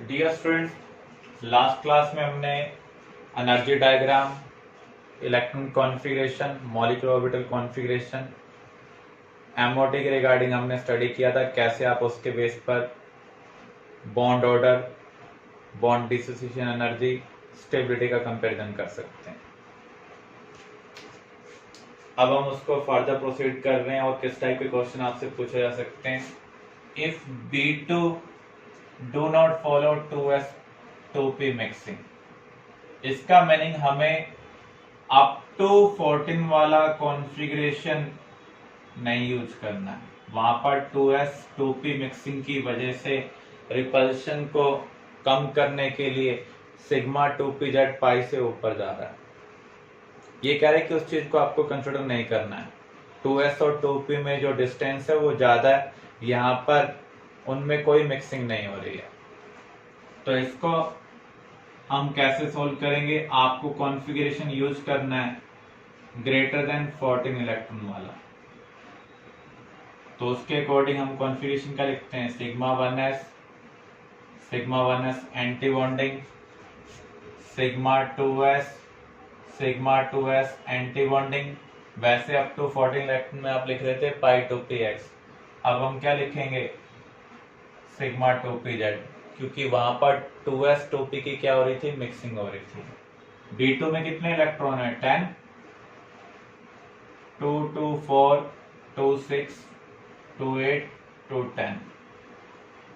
Dear students, last class में हमने energy diagram, electron configuration, molecular orbital configuration, MOT के regarding हमने study किया था कैसे आप उसके बेस पर bond order, bond dissociation energy, stability का कंपैरिजन कर सकते हैं। अब हम उसको फर्दर प्रोसीड कर रहे हैं और किस टाइप के क्वेश्चन आपसे पूछे जा सकते हैं। If B2 do not follow 2s2p mixing, इसका मीनिंग हमें अप टू 14 वाला कॉन्फ़िगरेशन नहीं यूज करना है। वहां पर 2s2p मिक्सिंग की वजह से रिपल्शन को कम करने के लिए सिग्मा 2pz पाई से ऊपर जा रहा है। ये कह रहे हैं कि उस चीज को आपको कंसिडर नहीं करना है। 2s और 2p में जो डिस्टेंस है वो ज्यादा है, यहाँ पर उनमें कोई मिक्सिंग नहीं हो रही है। तो इसको हम कैसे सोल्व करेंगे? आपको कॉन्फ़िगरेशन यूज करना है ग्रेटर देन 14 इलेक्ट्रॉन वाला। तो उसके अकॉर्डिंग हम कॉन्फ़िगरेशन का लिखते हैं sigma 1s anti bonding, sigma 2s anti bonding. वैसे अप टू 14 इलेक्ट्रॉन में आप लिख रहे थे पाई 2px। अब हम क्या लिखेंगे? सिग्मा 2pz, क्योंकि वहां पर 2s 2p की क्या हो रही थी? मिक्सिंग हो रही थी। B2 में कितने इलेक्ट्रॉन है? 10, 2 2 4 2 6 2 8 2 10।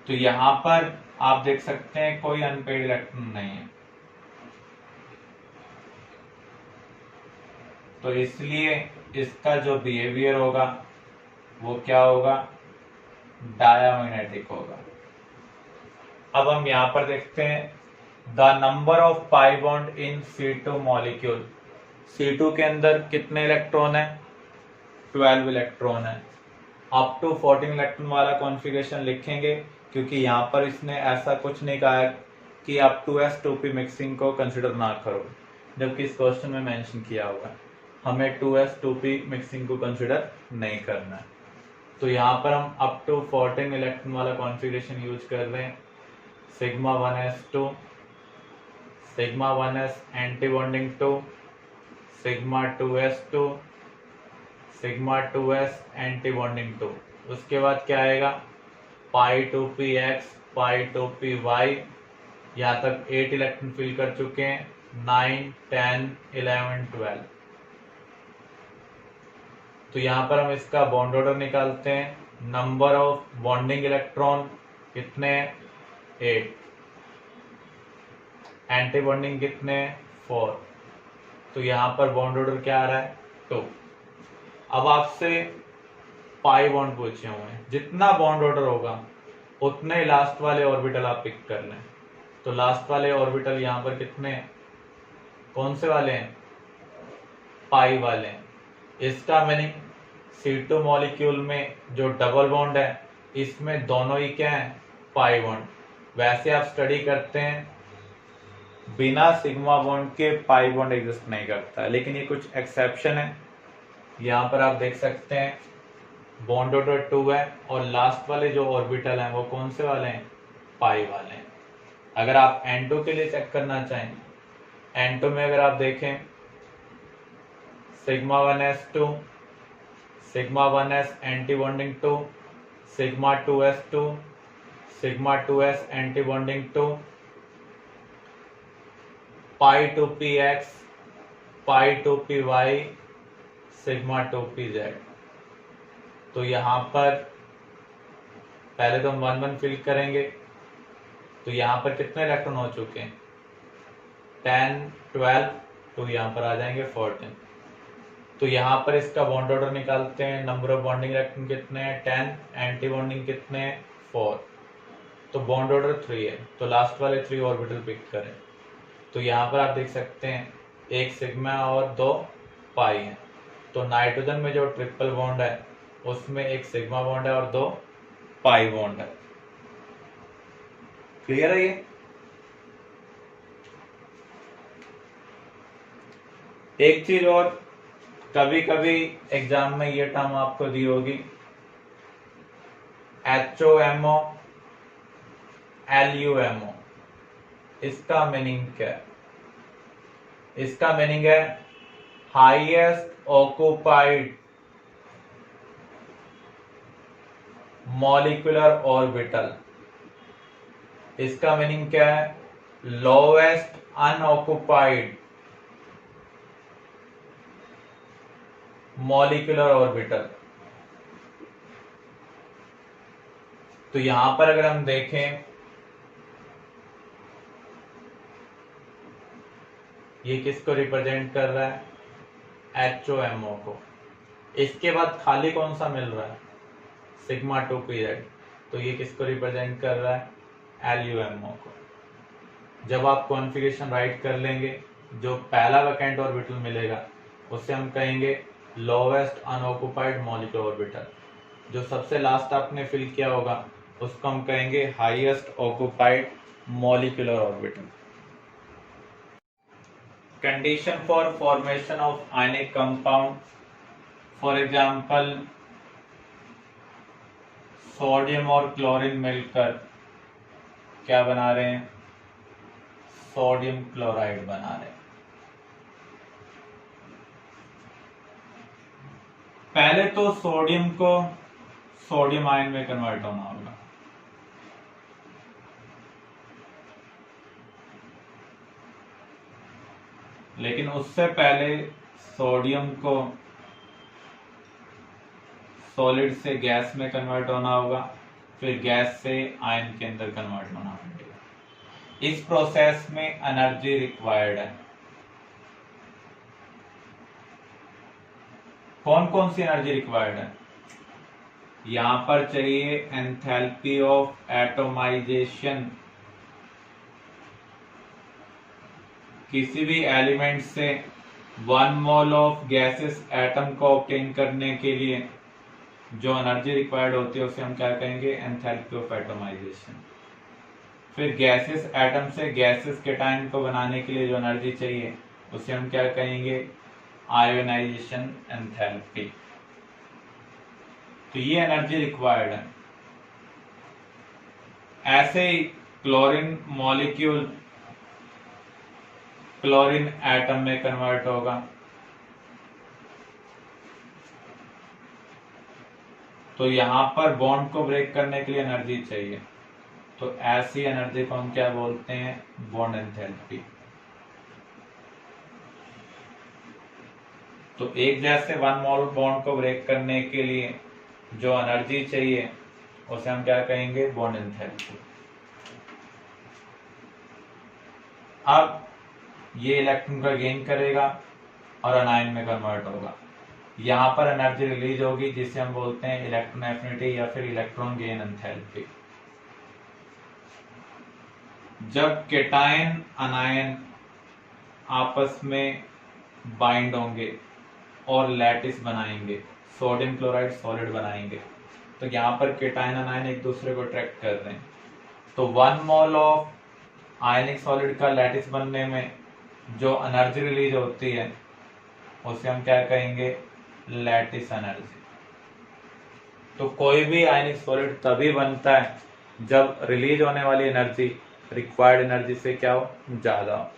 तो यहां पर आप देख सकते हैं कोई अनपेड इलेक्ट्रॉन नहीं है, तो इसलिए इसका जो बिहेवियर होगा वो क्या होगा? डायमैग्नेटिक होगा। अब हम यहां पर देखते हैं the number of pi bond in C2 molecule. C2 के अंदर कितने इलेक्ट्रॉन है? 12 इलेक्ट्रॉन है। अप टू 14 इलेक्ट्रॉन वाला कॉन्फ़िगरेशन लिखेंगे, क्योंकि यहाँ पर इसने ऐसा कुछ नहीं कहा है कि आप 2s2p मिक्सिंग को कंसिडर ना करो, जबकि इस क्वेश्चन में मेंशन किया हुआ है हमें 2s2p मिक्सिंग को कंसिडर नहीं करना है। तो यहाँ पर हम अप टू 14 इलेक्ट्रॉन वाला कॉन्फ़िगरेशन यूज कर रहे हैं। Sigma 1s anti bonding 2, sigma 2s2, sigma 2s anti bonding 2। उसके बाद क्या आएगा? पाई 2px, पाई 2py। यहाँ तक 8 इलेक्ट्रॉन फिल कर चुके हैं, 9 10 11 12। तो यहाँ पर हम इसका बॉन्ड ऑर्डर निकालते हैं। नंबर ऑफ बॉन्डिंग इलेक्ट्रॉन कितने? 8। एंटी बॉन्डिंग कितने? 4। तो यहाँ पर बॉन्ड ऑर्डर क्या आ रहा है? 2। अब आपसे पाई बॉन्ड पूछे हुए हैं, जितना बॉन्ड ऑर्डर होगा उतने लास्ट वाले ऑर्बिटल आप पिक कर लें। तो लास्ट वाले ऑर्बिटल यहाँ पर कितने? कौन से वाले हैं? पाई वाले हैं। इसका मीनिंग C2 मॉलिक्यूल में जो डबल बॉन्ड है इसमें दोनों ही क्या है? Pi bond. वैसे आप स्टडी करते हैं बिना सिग्मा बॉन्ड के पाई बॉन्ड एग्जिस्ट नहीं करता, लेकिन ये कुछ एक्सेप्शन है। यहाँ पर आप देख सकते हैं बॉन्ड ऑर्डर 2 है और लास्ट वाले जो ऑर्बिटल हैं वो कौन से वाले हैं? पाई वाले हैं। अगर आप N2 के लिए चेक करना चाहें, N2 में अगर आप देखें sigma 1s2, sigma 1s anti bonding 2, sigma 2s2, sigma 2s anti bonding 2, पाई 2px, पाई 2py, सिग्मा 2pz। तो यहाँ पर पहले तो हम 1 1 फिल करेंगे। तो यहाँ पर कितने इलेक्ट्रॉन हो चुके हैं? 10 12। तो यहाँ पर आ जाएंगे 14। तो यहाँ पर इसका बॉन्ड ऑर्डर निकालते हैं। नंबर ऑफ बॉन्डिंग इलेक्ट्रॉन कितने हैं? 10। एंटी बॉन्डिंग कितने हैं? 4। तो बॉन्ड ऑर्डर 3 है, तो लास्ट वाले 3 ऑर्बिटल पिक करें। तो यहाँ पर आप देख सकते हैं एक सिग्मा और 2 पाई है। तो नाइट्रोजन में जो ट्रिपल बॉन्ड है उसमें एक सिग्मा बॉन्ड है और 2 पाई बॉन्ड है। क्लियर है ये? एक चीज और, कभी कभी एग्जाम में ये टर्म आपको दी होगी, HOMO LUMO। इसका मीनिंग क्या है? इसका मीनिंग है हाईएस्ट ऑक्युपाइड मॉलिक्यूलर ऑर्बिटल। इसका मीनिंग क्या है? Lowest unoccupied molecular orbital. तो यहां पर अगर हम देखें, ये किसको रिप्रेजेंट कर रहा है? HOMO को। इसके बाद खाली कौन सा मिल रहा है? Sigma 2pz। तो ये किसको रिप्रेजेंट कर रहा है? LUMO को। जब आप कॉन्फ़िगरेशन राइट कर लेंगे, जो पहला वैकेंट ऑर्बिटल मिलेगा उसे हम कहेंगे लोवेस्ट अनऑक्युपाइड मॉलिक्यूलर ऑर्बिटल। जो सबसे लास्ट आपने फिल किया होगा उसको हम कहेंगे highest occupied molecular orbital. Condition for formation of ionic compound, for example sodium और क्लोरीन मिलकर क्या बना रहे हैं? सोडियम क्लोराइड बना रहे हैं। पहले तो सोडियम को सोडियम आयन में कन्वर्ट होना होगा। लेकिन उससे पहले सोडियम को सॉलिड से गैस में कन्वर्ट होना होगा, फिर गैस से आयन के अंदर कन्वर्ट होना पड़ेगा। इस प्रोसेस में एनर्जी रिक्वायर्ड है। कौन कौन सी एनर्जी रिक्वायर्ड है? यहां पर चाहिए एंथैल्पी ऑफ एटोमाइजेशन। किसी भी एलिमेंट से 1 मोल ऑफ गैसेस एटम को ऑब्टेन करने के लिए जो एनर्जी रिक्वायर्ड होती है उसे हम क्या कहेंगे? Enthalpy of atomization. फिर गैसेस एटम से गैसेस केटायन को बनाने के लिए जो एनर्जी चाहिए उसे हम क्या कहेंगे? Ionisation enthalpy. तो ये एनर्जी रिक्वायर्ड है। ऐसे ही क्लोरीन मॉलिक्यूल क्लोरीन एटम में कन्वर्ट होगा, तो यहां पर बॉन्ड को ब्रेक करने के लिए एनर्जी चाहिए। तो ऐसी एनर्जी को हम क्या बोलते हैं? Bond enthalpy. तो एक जैसे 1 मोल बॉन्ड को ब्रेक करने के लिए जो एनर्जी चाहिए उसे हम क्या कहेंगे? Bond enthalpy. अब ये इलेक्ट्रॉन का गेन करेगा और अनायन में कन्वर्ट होगा। यहां पर एनर्जी रिलीज होगी जिसे हम बोलते हैं इलेक्ट्रॉन एफिनिटी या फिर इलेक्ट्रॉन गेन एंथैल्पी। जब केटायन अनायन आपस में बाइंड होंगे और लैटिस बनाएंगे, सोडियम क्लोराइड सॉलिड बनाएंगे, तो यहाँ पर केटायन अनायन एक दूसरे को अट्रैक्ट कर रहे हैं। तो 1 मोल ऑफ आयनिक सॉलिड का लैटिस बनने में जो एनर्जी रिलीज होती है उसे हम क्या कहेंगे? Lattice energy. तो कोई भी आयनिक सॉलिड तभी बनता है जब रिलीज होने वाली एनर्जी रिक्वायर्ड एनर्जी से क्या हो? ज्यादा हो।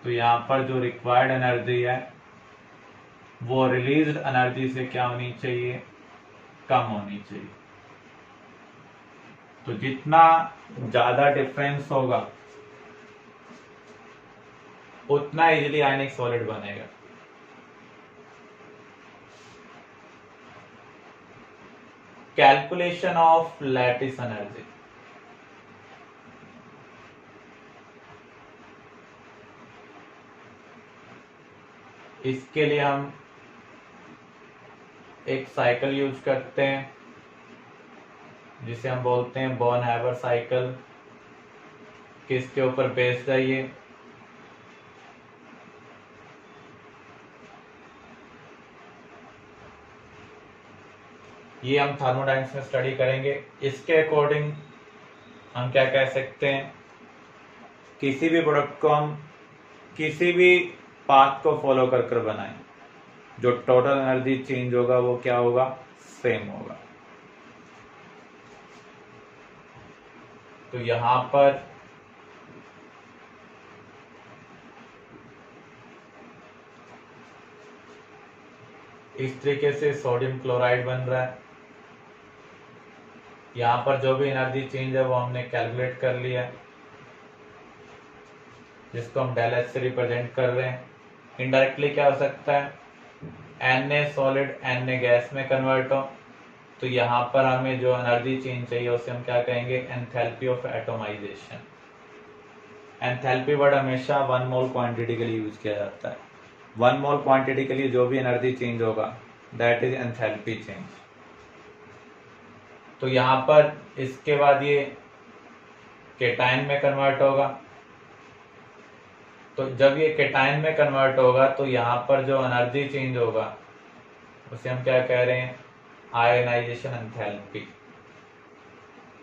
तो यहां पर जो रिक्वायर्ड एनर्जी है वो रिलीज्ड एनर्जी से क्या होनी चाहिए? कम होनी चाहिए। तो जितना ज्यादा डिफरेंस होगा उतना इजीली आयनिक सॉलिड बनेगा। Calculation of lattice energy. इसके लिए हम एक साइकिल यूज करते हैं जिसे हम बोलते हैं बॉर्न हैबर साइकिल। किसके ऊपर बेस्ड है ये हम थर्मोडायनेमिक्स में स्टडी करेंगे। इसके अकॉर्डिंग हम क्या कह सकते हैं? किसी भी प्रोडक्ट को हम किसी भी पाथ को फॉलो कर कर बनाएं, जो टोटल एनर्जी चेंज होगा वो क्या होगा, सेम होगा। तो यहां पर इस तरीके से सोडियम क्लोराइड बन रहा है। यहां पर जो भी एनर्जी चेंज है वो हमने कैलकुलेट कर लिया है, जिसको हम डेल एच से रिप्रेजेंट कर रहे हैं। इनडायरेक्टली क्या हो सकता है, Na सॉलिड Na गैस में कन्वर्ट हो, तो यहाँ पर हमें जो एनर्जी चेंज चाहिए उसे हम क्या कहेंगे, enthalpy of atomization. Enthalpy word हमेशा 1 मोल क्वांटिटी के लिए यूज किया जाता है। 1 मोल क्वांटिटी के लिए जो भी एनर्जी चेंज होगा दैट इज एंथैल्पी चेंज। तो यहाँ पर इसके बाद ये केटाइन में कन्वर्ट होगा। तो जब ये केटाइन में कन्वर्ट होगा तो यहाँ पर जो एनर्जी चेंज होगा उसे हम क्या कह रहे हैं, आयनाइजेशन एंथैल्पी।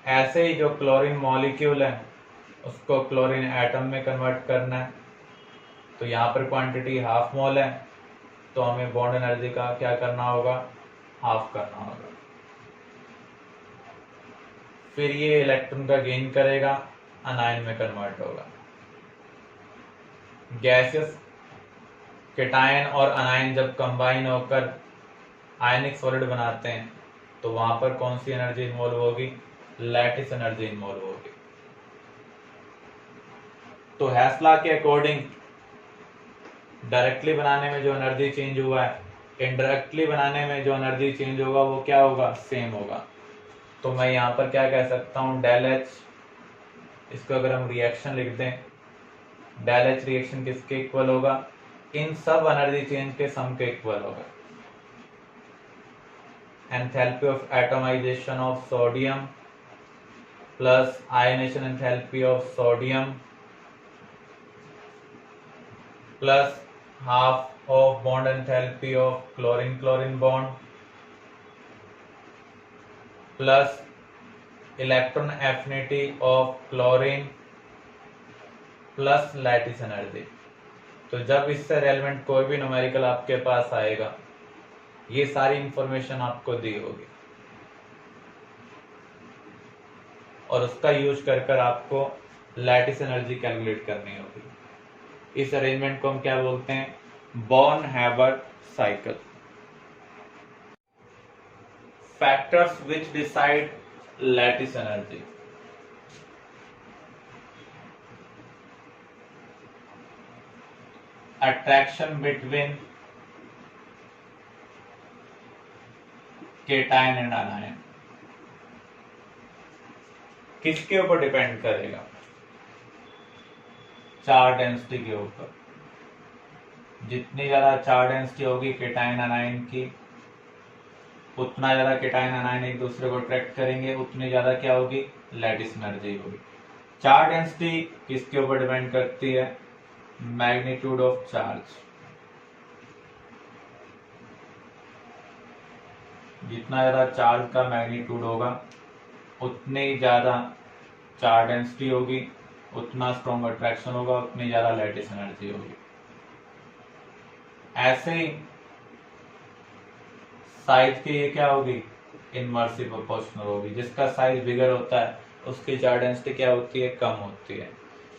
ऐसे ही जो क्लोरीन मॉलिक्यूल है उसको क्लोरीन एटम में कन्वर्ट करना है, तो यहाँ पर क्वांटिटी हाफ मोल है, तो हमें बॉन्ड एनर्जी का क्या करना होगा, हाफ करना होगा। फिर ये इलेक्ट्रॉन का गेन करेगा, अनायन में कन्वर्ट होगा। गैसेस केटायन और अनायन जब कंबाइन होकर आयनिक सॉलिड बनाते हैं तो वहां पर कौन सी एनर्जी इन्वॉल्व होगी, लैटिस एनर्जी इन्वॉल्व होगी। तो हेसला के अकॉर्डिंग डायरेक्टली बनाने में जो एनर्जी चेंज हुआ है, इनडायरेक्टली बनाने में जो एनर्जी चेंज होगा वो क्या होगा, सेम होगा। तो मैं यहाँ पर क्या कह सकता हूँ, डेल एच, इसको अगर हम रिएक्शन लिख दें, डेल एच रिएक्शन किसके इक्वल होगा, इन सब एनर्जी चेंज के सम के इक्वल होगा। Enthalpy of atomisation of sodium plus ionisation enthalpy of sodium plus half of bond enthalpy of chlorine chlorine bond plus electron affinity of chlorine plus lattice energy. तो जब इससे relevant कोई भी numerical आपके पास आएगा, ये सारी इंफॉर्मेशन आपको दी होगी और उसका यूज कर कर आपको लैटिस एनर्जी कैलकुलेट करनी होगी। इस अरेंजमेंट को हम क्या बोलते हैं, born Herbert cycle. Factors which decide lattice energy, attraction between cation and अनायन। किसके ऊपर डिपेंड करेगा, चार्ज डेंसिटी के ऊपर। जितनी ज्यादा चार्ज डेंसिटी होगी केटायन अनायन की, उतना ज्यादा केटायन अनायन एक दूसरे को अट्रैक्ट करेंगे, उतनी ज्यादा क्या होगी, लैटिस एनर्जी होगी। चार्ज डेंसिटी किसके ऊपर डिपेंड करती है, मैग्नीट्यूड ऑफ चार्ज। जितना ज्यादा चार्ज का मैग्नीट्यूड होगा उतनी ज्यादा चार्ज डेंसिटी होगी, उतना स्ट्रॉन्ग अट्रैक्शन होगा, उतनी ज्यादा लैटिस एनर्जी होगी। ऐसे ही साइज की ये क्या होगी, इनवर्सली प्रोपोर्शनल होगी। जिसका साइज बिगर होता है उसकी चार्ज डेंसिटी क्या होती है, कम होती है।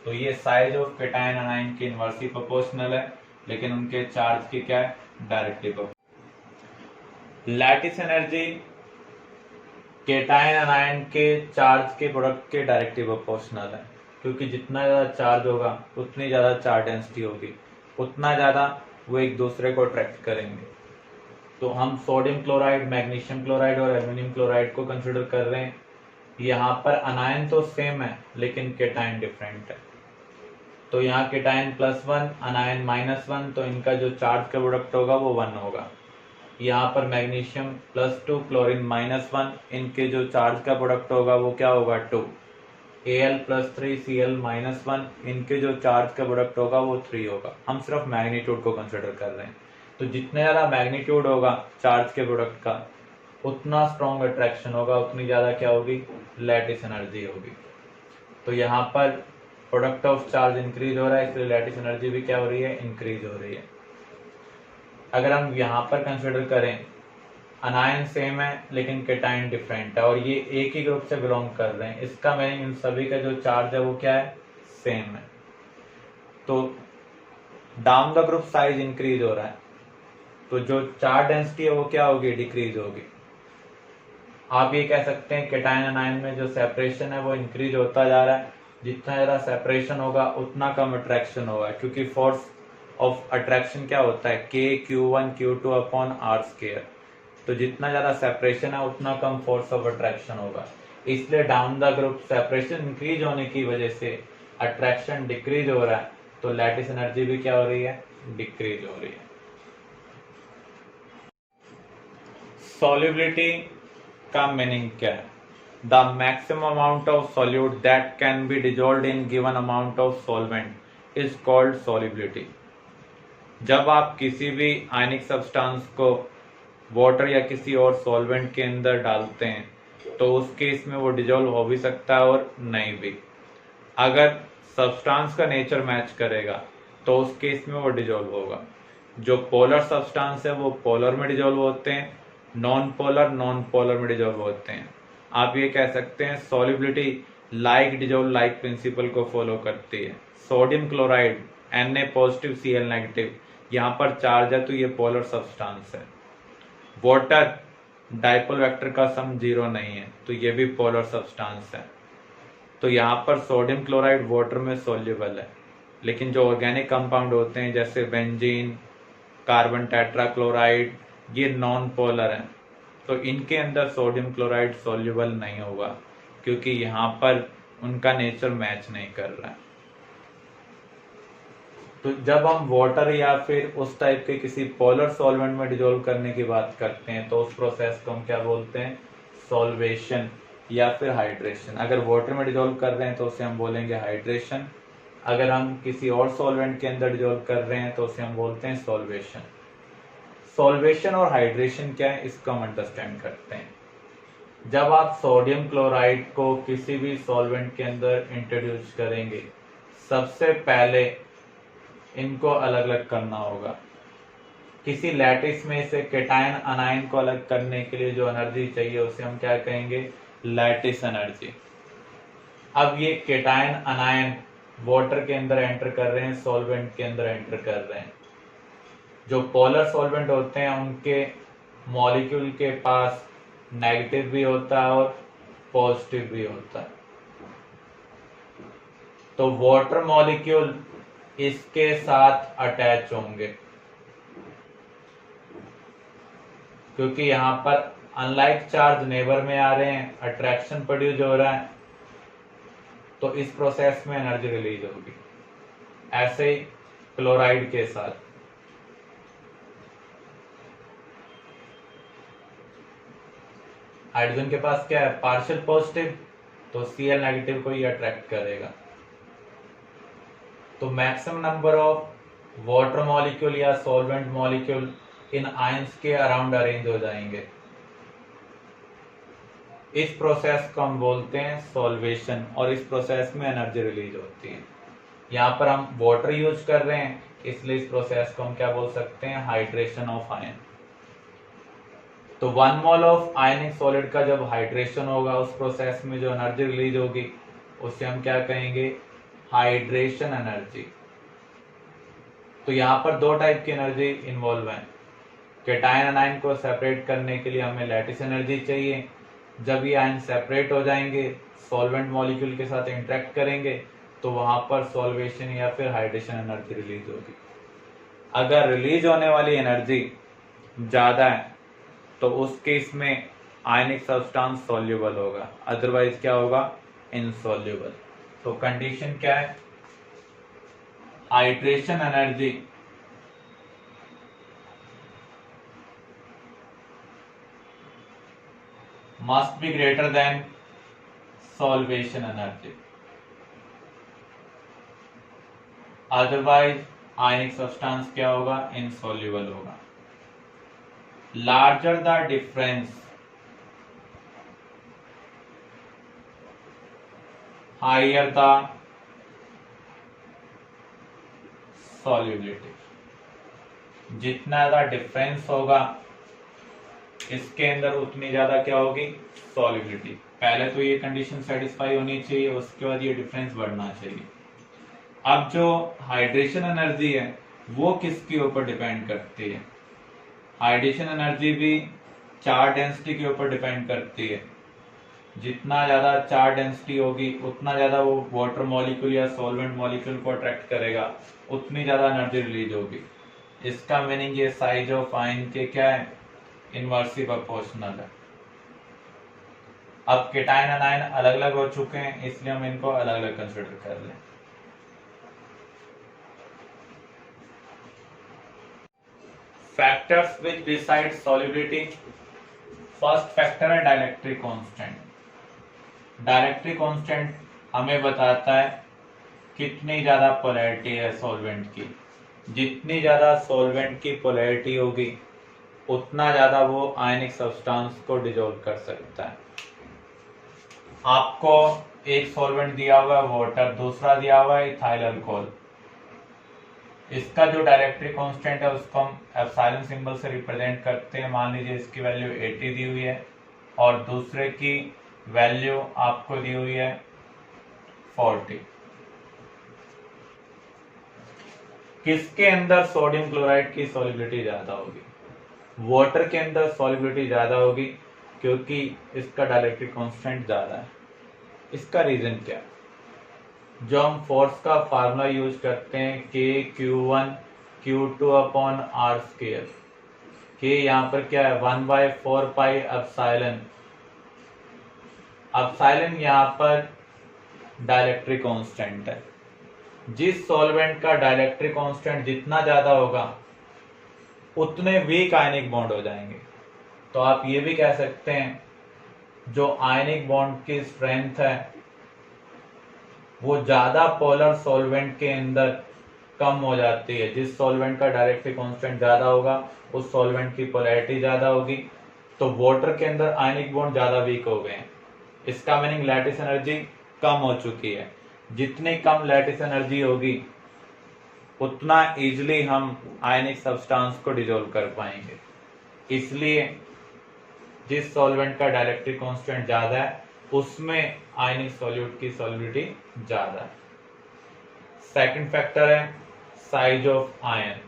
तो ये साइज ऑफ केटायन अनायन की इनवर्सली प्रोपोर्शनल है, लेकिन उनके चार्ज की क्या है, directly proportional. Lattice energy cation अनायन के चार्ज के प्रोडक्ट के डायरेक्टली प्रोपोर्शनल है, क्योंकि जितना ज्यादा चार्ज होगा उतनी ज्यादा चार्ज डेंसिटी होगी, उतना ज्यादा वो एक दूसरे को अट्रैक्ट करेंगे। तो हम सोडियम क्लोराइड, मैग्नीशियम क्लोराइड और एल्यूमिनियम क्लोराइड को कंसिडर कर रहे हैं। यहाँ पर अनायन तो सेम है लेकिन केटायन डिफरेंट है। तो यहाँ केटायन +1 अनायन -1, तो इनका जो चार्ज का प्रोडक्ट होगा वो 1 होगा। यहाँ पर मैग्नीशियम +2 क्लोरीन -1, इनके जो चार्ज का प्रोडक्ट होगा वो क्या होगा, 2। Al +3 Cl -1, इनके जो चार्ज का प्रोडक्ट होगा वो 3 होगा। हम सिर्फ मैग्नीट्यूड को कंसिडर कर रहे हैं। तो जितने ज्यादा मैग्नीट्यूड होगा चार्ज के प्रोडक्ट का, उतना स्ट्रॉन्ग अट्रैक्शन होगा, उतनी ज्यादा क्या होगी, लैटिस एनर्जी होगी। तो यहाँ पर प्रोडक्ट ऑफ चार्ज इंक्रीज हो रहा है, इसलिए लैटिस एनर्जी भी क्या हो रही है, इंक्रीज हो रही है। अगर हम यहाँ पर कंसिडर करें, अनायन सेम है लेकिन केटाइन डिफरेंट है और ये एक ही ग्रुप से बिलोंग कर रहे हैं, इसका मीनिंग इन सभी का जो चार्ज है वो क्या है, सेम है। तो down the group size increase हो रहा है, तो जो चार्ज डेंसिटी है वो क्या होगी, डिक्रीज होगी। आप ये कह सकते हैं केटाइन अनायन में जो सेपरेशन है वो इंक्रीज होता जा रहा है, जितना ज़्यादा सेपरेशन होगा उतना कम अट्रैक्शन होगा, क्योंकि फोर्स ऑफ अट्रैक्शन क्या होता है, Q1 Q2 upon are square. तो जितना ज़्यादा सेपरेशन है उतना कम फोर्स ऑफ अट्रैक्शन होगा, इसलिए down the group separation increase होने की वजह से अट्रैक्शन डिक्रीज हो रहा है, तो लैटिस एनर्जी भी क्या हो रही है, डिक्रीज हो रही है। सॉल्युबिलिटी का मीनिंग क्या है, the maximum amount of solute that can be dissolved in given amount of solvent is called solubility. जब आप किसी भी आयनिक सब्सटेंस को वाटर या किसी और सॉल्वेंट के अंदर डालते हैं तो उस केस में वो डिजोल्व हो भी सकता है और नहीं भी। अगर सब्सटेंस का नेचर मैच करेगा तो उस केस में वो डिजोल्व होगा। जो पोलर सब्सटेंस है वो पोलर में डिजोल्व होते हैं, नॉन पोलर में डिजोल्व होते हैं। आप ये कह सकते हैं solubility like dissolve like principle को फॉलो करती है। Sodium chloride Na positive Cl negative, यहाँ पर चार्ज है तो ये पोलर सब्सटेंस है। वाटर डाइपोल वेक्टर का सम 0 नहीं है तो ये भी पोलर सब्सटेंस है। तो यहाँ पर सोडियम क्लोराइड वाटर में सोल्यूबल है, लेकिन जो ऑर्गेनिक कंपाउंड होते हैं जैसे बेंजीन, कार्बन टेट्राक्लोराइड, ये नॉन पोलर हैं, तो इनके अंदर सोडियम क्लोराइड सोल्यूबल नहीं होगा क्योंकि यहाँ पर उनका नेचर मैच नहीं कर रहा है। तो जब हम वाटर या फिर उस टाइप के किसी पोलर सॉल्वेंट में डिजोल्व करने की बात करते हैं तो उस प्रोसेस को हम क्या बोलते हैं, सॉल्वेशन या फिर हाइड्रेशन। अगर वाटर में डिजोल्व कर रहे हैं तो उसे हम बोलेंगे हाइड्रेशन, अगर हम किसी और सॉल्वेंट के अंदर डिजोल्व कर रहे हैं तो उसे हम बोलते हैं सॉल्वेशन। सॉल्वेशन और हाइड्रेशन क्या है इसको हम अंडरस्टैंड करते हैं। जब आप सोडियम क्लोराइड को किसी भी सॉल्वेंट के अंदर इंट्रोड्यूस करेंगे, सबसे पहले इनको अलग अलग करना होगा। किसी लैटिस में से केटायन अनायन को अलग करने के लिए जो एनर्जी चाहिए उसे हम क्या कहेंगे, लैटिस एनर्जी। अब ये केटायन अनायन वाटर के अंदर एंटर कर रहे हैं, सॉल्वेंट के अंदर एंटर कर रहे हैं। जो पोलर सॉल्वेंट होते हैं उनके मॉलिक्यूल के पास नेगेटिव भी होता है और पॉजिटिव भी होता है। तो वाटर मॉलिक्यूल इसके साथ अटैच होंगे क्योंकि यहाँ पर अनलाइक चार्ज नेबर में आ रहे हैं, अट्रैक्शन प्रोड्यूस हो रहा है, तो इस प्रोसेस में एनर्जी रिलीज होगी। ऐसे ही क्लोराइड के साथ हाइड्रोजन के पास क्या है, पार्शियल पॉजिटिव, तो Cl नेगेटिव को ही अट्रैक्ट करेगा। तो maximum number of water molecule या सॉल्वेंट मॉलिक्यूल इन आयंस के अराउंड अरेंज हो जाएंगे। इस प्रोसेस को हम बोलते हैं सॉल्वेशन और इस प्रोसेस में एनर्जी रिलीज होती है। यहाँ पर हम वाटर यूज कर रहे हैं इसलिए इस प्रोसेस को हम क्या बोल सकते हैं, हाइड्रेशन ऑफ आयन। तो 1 मोल ऑफ आयनिक सॉलिड का जब हाइड्रेशन होगा उस प्रोसेस में जो एनर्जी रिलीज होगी उसे हम क्या कहेंगे, हाइड्रेशन एनर्जी। तो यहाँ पर 2 टाइप की एनर्जी इन्वॉल्व है। केटायन अनायन को सेपरेट करने के लिए हमें लैटिस एनर्जी चाहिए। जब ये आयन सेपरेट हो जाएंगे, सॉल्वेंट मॉलिक्यूल के साथ इंटरेक्ट करेंगे तो वहां पर सॉल्वेशन या फिर हाइड्रेशन एनर्जी रिलीज होगी। अगर रिलीज होने वाली एनर्जी ज्यादा है तो उस केस में आयनिक सब्सटेंस सॉल्युबल होगा, अदरवाइज क्या होगा, इनसॉल्युबल। तो कंडीशन क्या है, hydration energy must be greater than solvation energy, otherwise ionic substance क्या होगा, insoluble होगा। larger the difference, higher the solubility. जितना ज्यादा डिफरेंस होगा इसके अंदर उतनी ज्यादा क्या होगी, सॉल्युबिलिटी। पहले तो ये कंडीशन सेटिस्फाई होनी चाहिए, उसके बाद ये डिफरेंस बढ़ना चाहिए। अब जो हाइड्रेशन एनर्जी है वो किसके ऊपर डिपेंड करती है, हाइड्रेशन एनर्जी भी चार्ज डेंसिटी के ऊपर डिपेंड करती है। जितना ज्यादा चार्ज डेंसिटी होगी उतना ज्यादा वो वाटर मॉलिक्यूल या सॉल्वेंट मॉलिक्यूल को अट्रैक्ट करेगा, उतनी ज्यादा एनर्जी रिलीज होगी। इसका मीनिंग ये साइज ऑफ आयन के क्या है, इनवर्सली प्रोपोर्शनल है। अब केटायन एनायन अलग अलग हो चुके हैं इसलिए हम इनको अलग अलग कंसिडर कर लें। Factors which decide solubility, first factor है डाइलेक्ट्रिक कांस्टेंट। डाइलेक्ट्रिक कांस्टेंट हमें बताता है कितनी ज्यादा पोलैरिटी है सॉल्वेंट की। जितनी ज्यादा सॉल्वेंट की पोलैरिटी होगी उतना ज्यादा वो आयनिक सब्सटेंस को डिसॉल्व कर सकता है। आपको एक सॉल्वेंट दिया हुआ है वाटर, दूसरा दिया हुआ है इथाइल अल्कोहल। इसका जो डाइलेक्ट्रिक कांस्टेंट है उसको हम एप्सिलॉन सिंबल से रिप्रेजेंट करते हैं। मान लीजिए इसकी वैल्यू 80 दी हुई है और दूसरे की वैल्यू आपको दी हुई है 40। किसके अंदर सोडियम क्लोराइड की सॉल्युबिलिटी ज्यादा होगी, वाटर के अंदर सॉल्युबिलिटी ज्यादा होगी क्योंकि इसका डाइलेक्ट्रिक कांस्टेंट ज्यादा है। इसका रीजन क्या है, जो हम फोर्स का फार्मूला यूज करते हैं K/Q1 Q2 upon R square. K यहाँ पर क्या है 1/4 पाई एप्सिलॉन। एप्सिलॉन यहाँ पर डाइलेक्ट्रिक कांस्टेंट है। जिस सॉल्वेंट का डाइलेक्ट्रिक कांस्टेंट जितना ज्यादा होगा उतने वीक आयनिक बॉन्ड हो जाएंगे। तो आप ये भी कह सकते हैं जो आयनिक बॉन्ड की स्ट्रेंथ है वो ज्यादा पोलर सॉल्वेंट के अंदर कम हो जाती है। जिस सॉल्वेंट का डाइलेक्ट्रिक कांस्टेंट ज्यादा होगा उस सॉल्वेंट की पोलैरिटी ज्यादा होगी। तो वाटर के अंदर आयनिक बॉन्ड ज्यादा वीक हो गए हैं। इसका मीनिंग लैटिस एनर्जी कम हो चुकी है। जितनी कम लैटिस एनर्जी होगी उतना इजीली हम आयनिक सब्सटेंस को डिसॉल्व कर पाएंगे। इसलिए जिस सॉल्वेंट का डाइलेक्ट्रिक कांस्टेंट ज्यादा है उसमें आयनिक सॉल्यूट की सॉल्युबिलिटी ज्यादा है। सेकंड फैक्टर है साइज ऑफ आयन।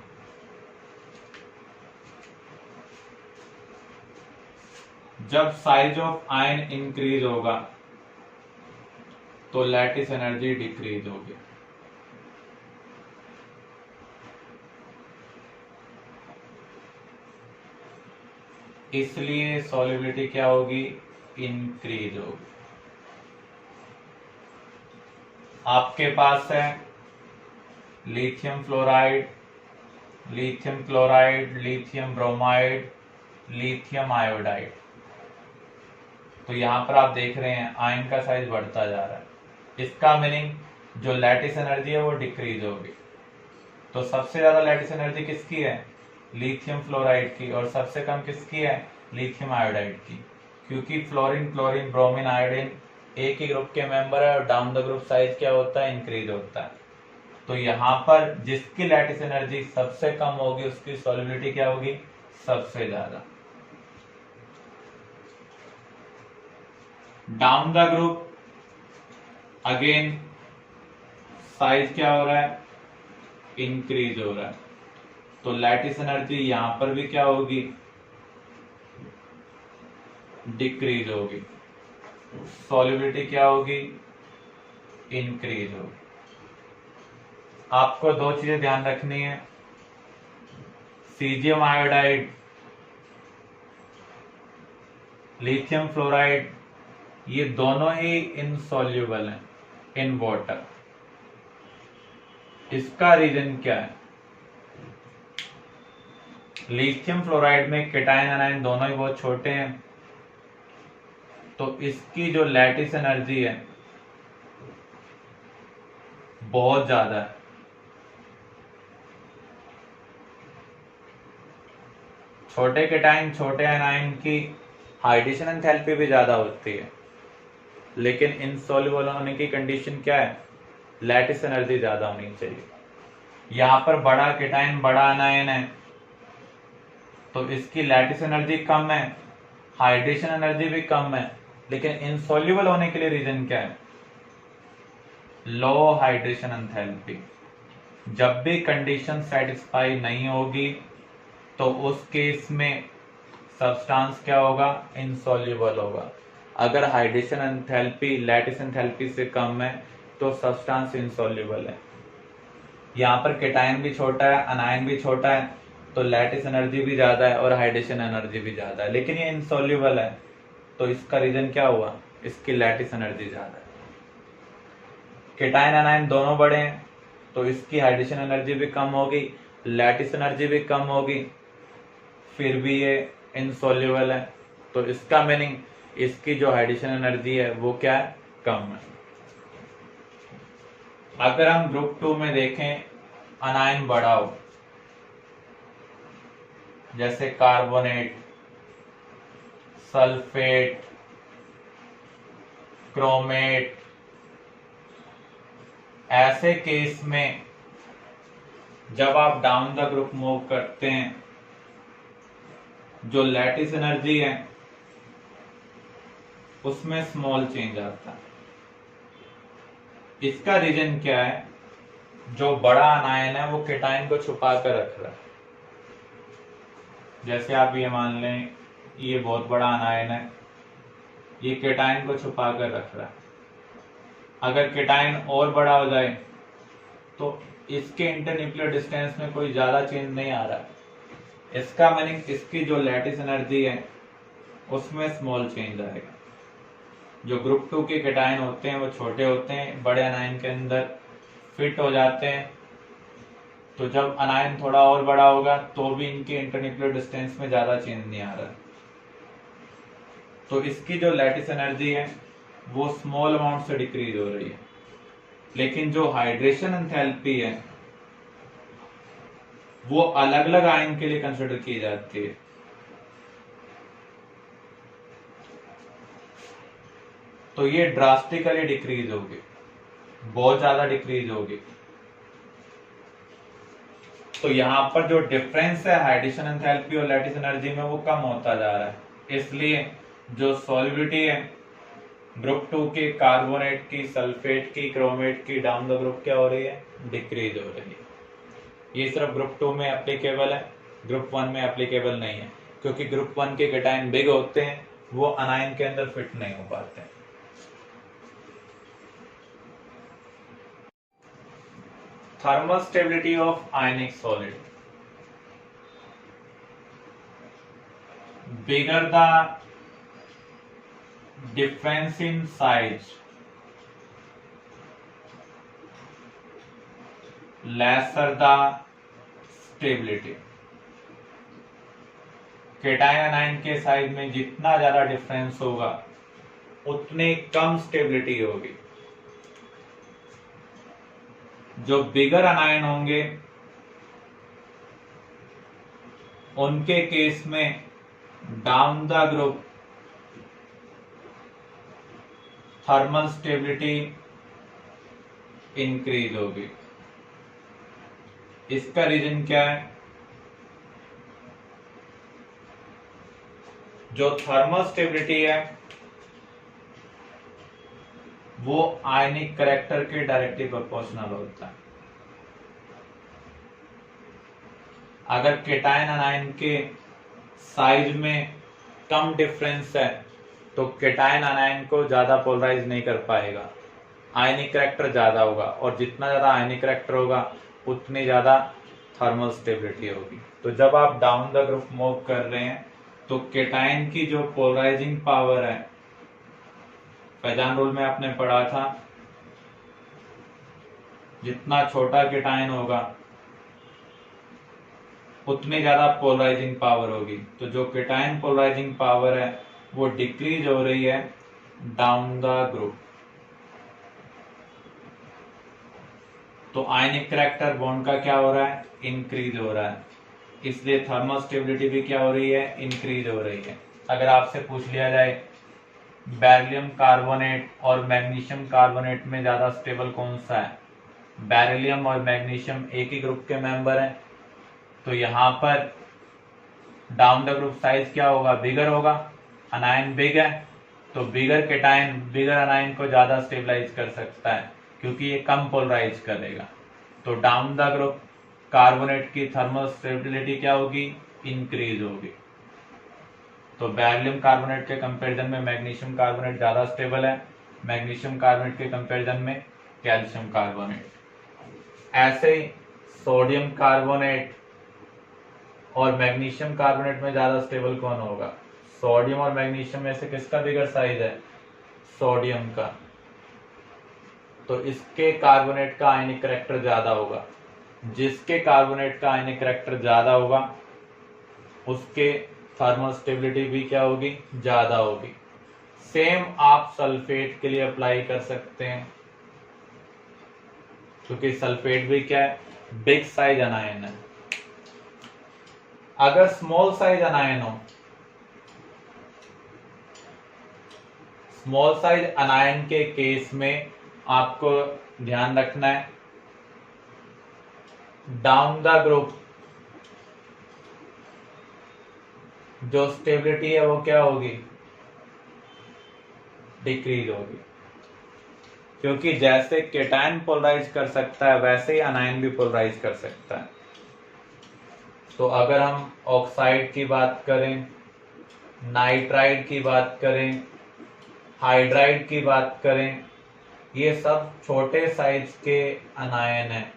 जब साइज ऑफ आयन इंक्रीज होगा तो लैटिस एनर्जी डिक्रीज होगी। इसलिए सॉल्युबिलिटी क्या होगी, इंक्रीज होगी। आपके पास है lithium fluoride, lithium chloride, lithium bromide, lithium iodide. तो यहां पर आप देख रहे हैं आयन का साइज बढ़ता जा रहा है। इसका मीनिंग जो लैटिस एनर्जी है वो डिक्रीज होगी। तो सबसे ज्यादा लैटिस एनर्जी किसकी है, लिथियम फ्लोराइड की, और सबसे कम किसकी है, लिथियम आयोडाइड की। क्योंकि फ्लोरीन, क्लोरीन, ब्रोमीन, आयोडीन एक ही ग्रुप के मेंबर है और डाउन द ग्रुप साइज क्या होता है, इंक्रीज होता है। तो यहाँ पर जिसकी लैटिस एनर्जी सबसे कम होगी उसकी सॉल्युबिलिटी क्या होगी, सबसे ज्यादा। Down the group again size क्या हो रहा है, इंक्रीज हो रहा है। तो लैटिस एनर्जी यहां पर भी क्या होगी, डिक्रीज होगी। सॉल्युबिलिटी क्या होगी, इंक्रीज होगी। आपको दो चीजें ध्यान रखनी है, सीजियम आयोडाइड, लिथियम फ्लोराइड, ये दोनों ही इनसॉल्युबल हैं इन वाटर। इसका रीजन क्या है, लिथियम फ्लोराइड में केटायन एनायन दोनों ही बहुत छोटे हैं, तो इसकी जो लैटिस एनर्जी है बहुत ज्यादा है। छोटे केटायन, छोटे एनायन की हाइड्रेशन एंथैल्पी भी ज्यादा होती है, लेकिन इनसॉल्युबल होने की कंडीशन क्या है, लैटिस एनर्जी ज्यादा होनी चाहिए। यहाँ पर बड़ा केटाइन बड़ा अनायन है तो इसकी लैटिस एनर्जी कम है, हाइड्रेशन एनर्जी भी कम है, लेकिन इनसॉल्युबल होने के लिए रीजन क्या है? लो हाइड्रेशन एंथैल्पी। जब भी कंडीशन सेटिस्फाई नहीं होगी तो उस केस में सब्सटेंस क्या होगा? इनसॉल्युबल होगा। अगर हाइड्रेशन एंथैल्पी लैटिस एंथैल्पी से कम है तो सब्सटेंस इनसॉल्युबल है। यहाँ पर केटाइन भी छोटा है, अनायन भी छोटा है, तो लैटिस एनर्जी भी ज्यादा है और हाइड्रेशन एनर्जी भी ज्यादा है, लेकिन ये इनसॉल्युबल है। तो इसका रीजन क्या हुआ? इसकी लैटिस एनर्जी ज्यादा है। केटाइन अनायन दोनों बड़े हैं तो इसकी हाइड्रेशन एनर्जी भी कम होगी, लैटिस एनर्जी भी कम होगी, फिर भी ये इनसॉल्युबल है। तो इसका मीनिंग इसकी जो हाइड्रेशन एनर्जी है वो क्या है? कम है। अगर हम ग्रुप 2 में देखें, अनायन बड़ा हो, जैसे कार्बोनेट, सल्फेट, क्रोमेट, ऐसे केस में जब आप डाउन द ग्रुप मूव करते हैं, जो लैटिस एनर्जी है उसमें स्मॉल चेंज आता है। इसका रीजन क्या है? जो बड़ा अनायन है वो केटाइन को छुपा कर रख रहा है। जैसे आप ये मान लें, ये बहुत बड़ा अनायन है, ये केटाइन को छुपा कर रख रहा है। अगर केटाइन और बड़ा हो जाए तो इसके इंटरन्यूक्लियर डिस्टेंस में कोई ज्यादा चेंज नहीं आ रहा है। इसका मीनिंग इसकी जो लैटिस एनर्जी है उसमें स्मॉल चेंज आएगा। जो ग्रुप 2 के केटाइन होते हैं वो छोटे होते हैं, बड़े अनायन के अंदर फिट हो जाते हैं। तो जब अनायन थोड़ा और बड़ा होगा तो भी इनके इंटरन्यूक्लियर डिस्टेंस में ज्यादा चेंज नहीं आ रहा। तो इसकी जो लैटिस एनर्जी है वो स्मॉल अमाउंट से डिक्रीज हो रही है, लेकिन जो हाइड्रेशन एंथैल्पी है वो अलग अलग आयन के लिए कंसिडर की जाती है। तो ये ड्रास्टिकली डिक्रीज होगी, बहुत ज्यादा डिक्रीज होगी। तो यहाँ पर जो डिफरेंस है हाइड्रेशन एंथैल्पी और लैटिस एनर्जी में वो कम होता जा रहा है। इसलिए जो सॉल्युबिलिटी है ग्रुप 2 के कार्बोनेट की, सल्फेट की, क्रोमेट की डाउन द ग्रुप क्या हो रही है? डिक्रीज हो रही है। ये सिर्फ ग्रुप 2 में एप्लीकेबल है, ग्रुप 1 में एप्लीकेबल नहीं है, क्योंकि ग्रुप 1 के केटाइन बिग होते हैं, वो अनायन के अंदर फिट नहीं हो पाते। Thermal stability of ionic solid. Bigger the difference in size, lesser the stability. Cation अनायन के साइज में जितना ज्यादा डिफरेंस होगा उतनी कम स्टेबिलिटी होगी। जो बिगर अनायन होंगे उनके केस में down the group thermal stability increase होगी। इसका रीजन क्या है? जो थर्मल स्टेबिलिटी है वो आयनिक करैक्टर के डायरेक्टली प्रोपोर्शनल होता है। अगर केटाइन अनायन के साइज में कम डिफरेंस है तो केटाइन अनायन को ज्यादा पोलराइज नहीं कर पाएगा, आयनिक करैक्टर ज्यादा होगा, और जितना ज्यादा आयनिक करैक्टर होगा उतनी ज्यादा थर्मल स्टेबिलिटी होगी। तो जब आप डाउन द ग्रुप मूव कर रहे हैं तो केटाइन की जो पोलराइजिंग पावर है, फैजान रूल में आपने पढ़ा था, जितना छोटा केटाइन होगा उतनी ज्यादा पोलराइजिंग पावर होगी। तो जो केटाइन पोलराइजिंग पावर है वो डिक्रीज हो रही है डाउन द ग्रुप। तो आयनिक करैक्टर बॉन्ड का क्या हो रहा है? इंक्रीज हो रहा है। इसलिए थर्मल स्टेबिलिटी भी क्या हो रही है? इंक्रीज हो रही है। अगर आपसे पूछ लिया जाए बेरिलियम कार्बोनेट और मैग्नीशियम कार्बोनेट में ज्यादा स्टेबल कौन सा है, बेरिलियम और मैग्नीशियम एक ही ग्रुप के मेंबर हैं, तो यहाँ पर डाउन द ग्रुप साइज क्या होगा, बिगर होगा। अनायन बिग है तो बिगर केटायन बिगर अनायन को ज्यादा स्टेबलाइज कर सकता है क्योंकि ये कम पोलराइज करेगा। तो डाउन द ग्रुप कार्बोनेट की थर्मल स्टेबिलिटी क्या होगी, इंक्रीज होगी। तो बेरिलियम कार्बोनेट के कंपैरिजन में मैग्नीशियम कार्बोनेट ज्यादा स्टेबल है, मैग्नीशियम कार्बोनेट के कंपैरिजन में कैल्शियम कार्बोनेट। ऐसे ही सोडियम कार्बोनेट और मैग्नीशियम कार्बोनेट में ज्यादा स्टेबल कौन होगा, सोडियम और मैग्नीशियम में से किसका बिगर साइज है, सोडियम का। तो इसके कार्बोनेट का आयनिक करैक्टर ज्यादा होगा, जिसके कार्बोनेट का आयनिक करैक्टर ज्यादा होगा उसके थर्मल स्टेबिलिटी भी क्या होगी, ज्यादा होगी। सेम आप सल्फेट के लिए अप्लाई कर सकते हैं क्योंकि सल्फेट भी क्या है, बिग साइज अनायन है। अगर स्मॉल साइज अनायन हो, स्मॉल साइज अनायन के केस में आपको ध्यान रखना है डाउन द ग्रुप जो स्टेबिलिटी है वो क्या होगी, डिक्रीज होगी। क्योंकि जैसे केटायन पोलराइज कर सकता है वैसे ही अनायन भी पोलराइज कर सकता है। तो अगर हम ऑक्साइड की बात करें, नाइट्राइड की बात करें, हाइड्राइड की बात करें, ये सब छोटे साइज के अनायन हैं।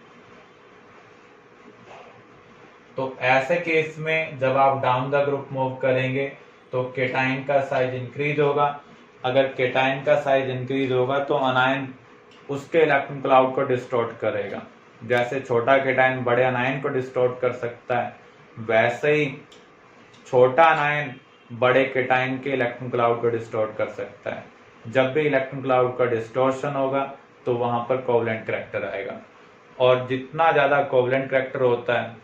तो ऐसे केस में जब आप डाउन द ग्रुप मूव करेंगे तो केटाइन का साइज इंक्रीज होगा। अगर केटाइन का साइज इंक्रीज होगा तो अनायन उसके इलेक्ट्रॉन क्लाउड को डिस्टॉर्ट करेगा। जैसे छोटा केटाइन बड़े अनायन को डिस्टॉर्ट कर सकता है, वैसे ही छोटा अनायन बड़े केटाइन के इलेक्ट्रॉन क्लाउड को डिस्टॉर्ट कर सकता है। जब भी इलेक्ट्रॉन क्लाउड का डिस्टॉर्शन होगा तो वहां पर कोवलेंट करैक्टर आएगा, और जितना ज्यादा कोवलेंट करैक्टर होता है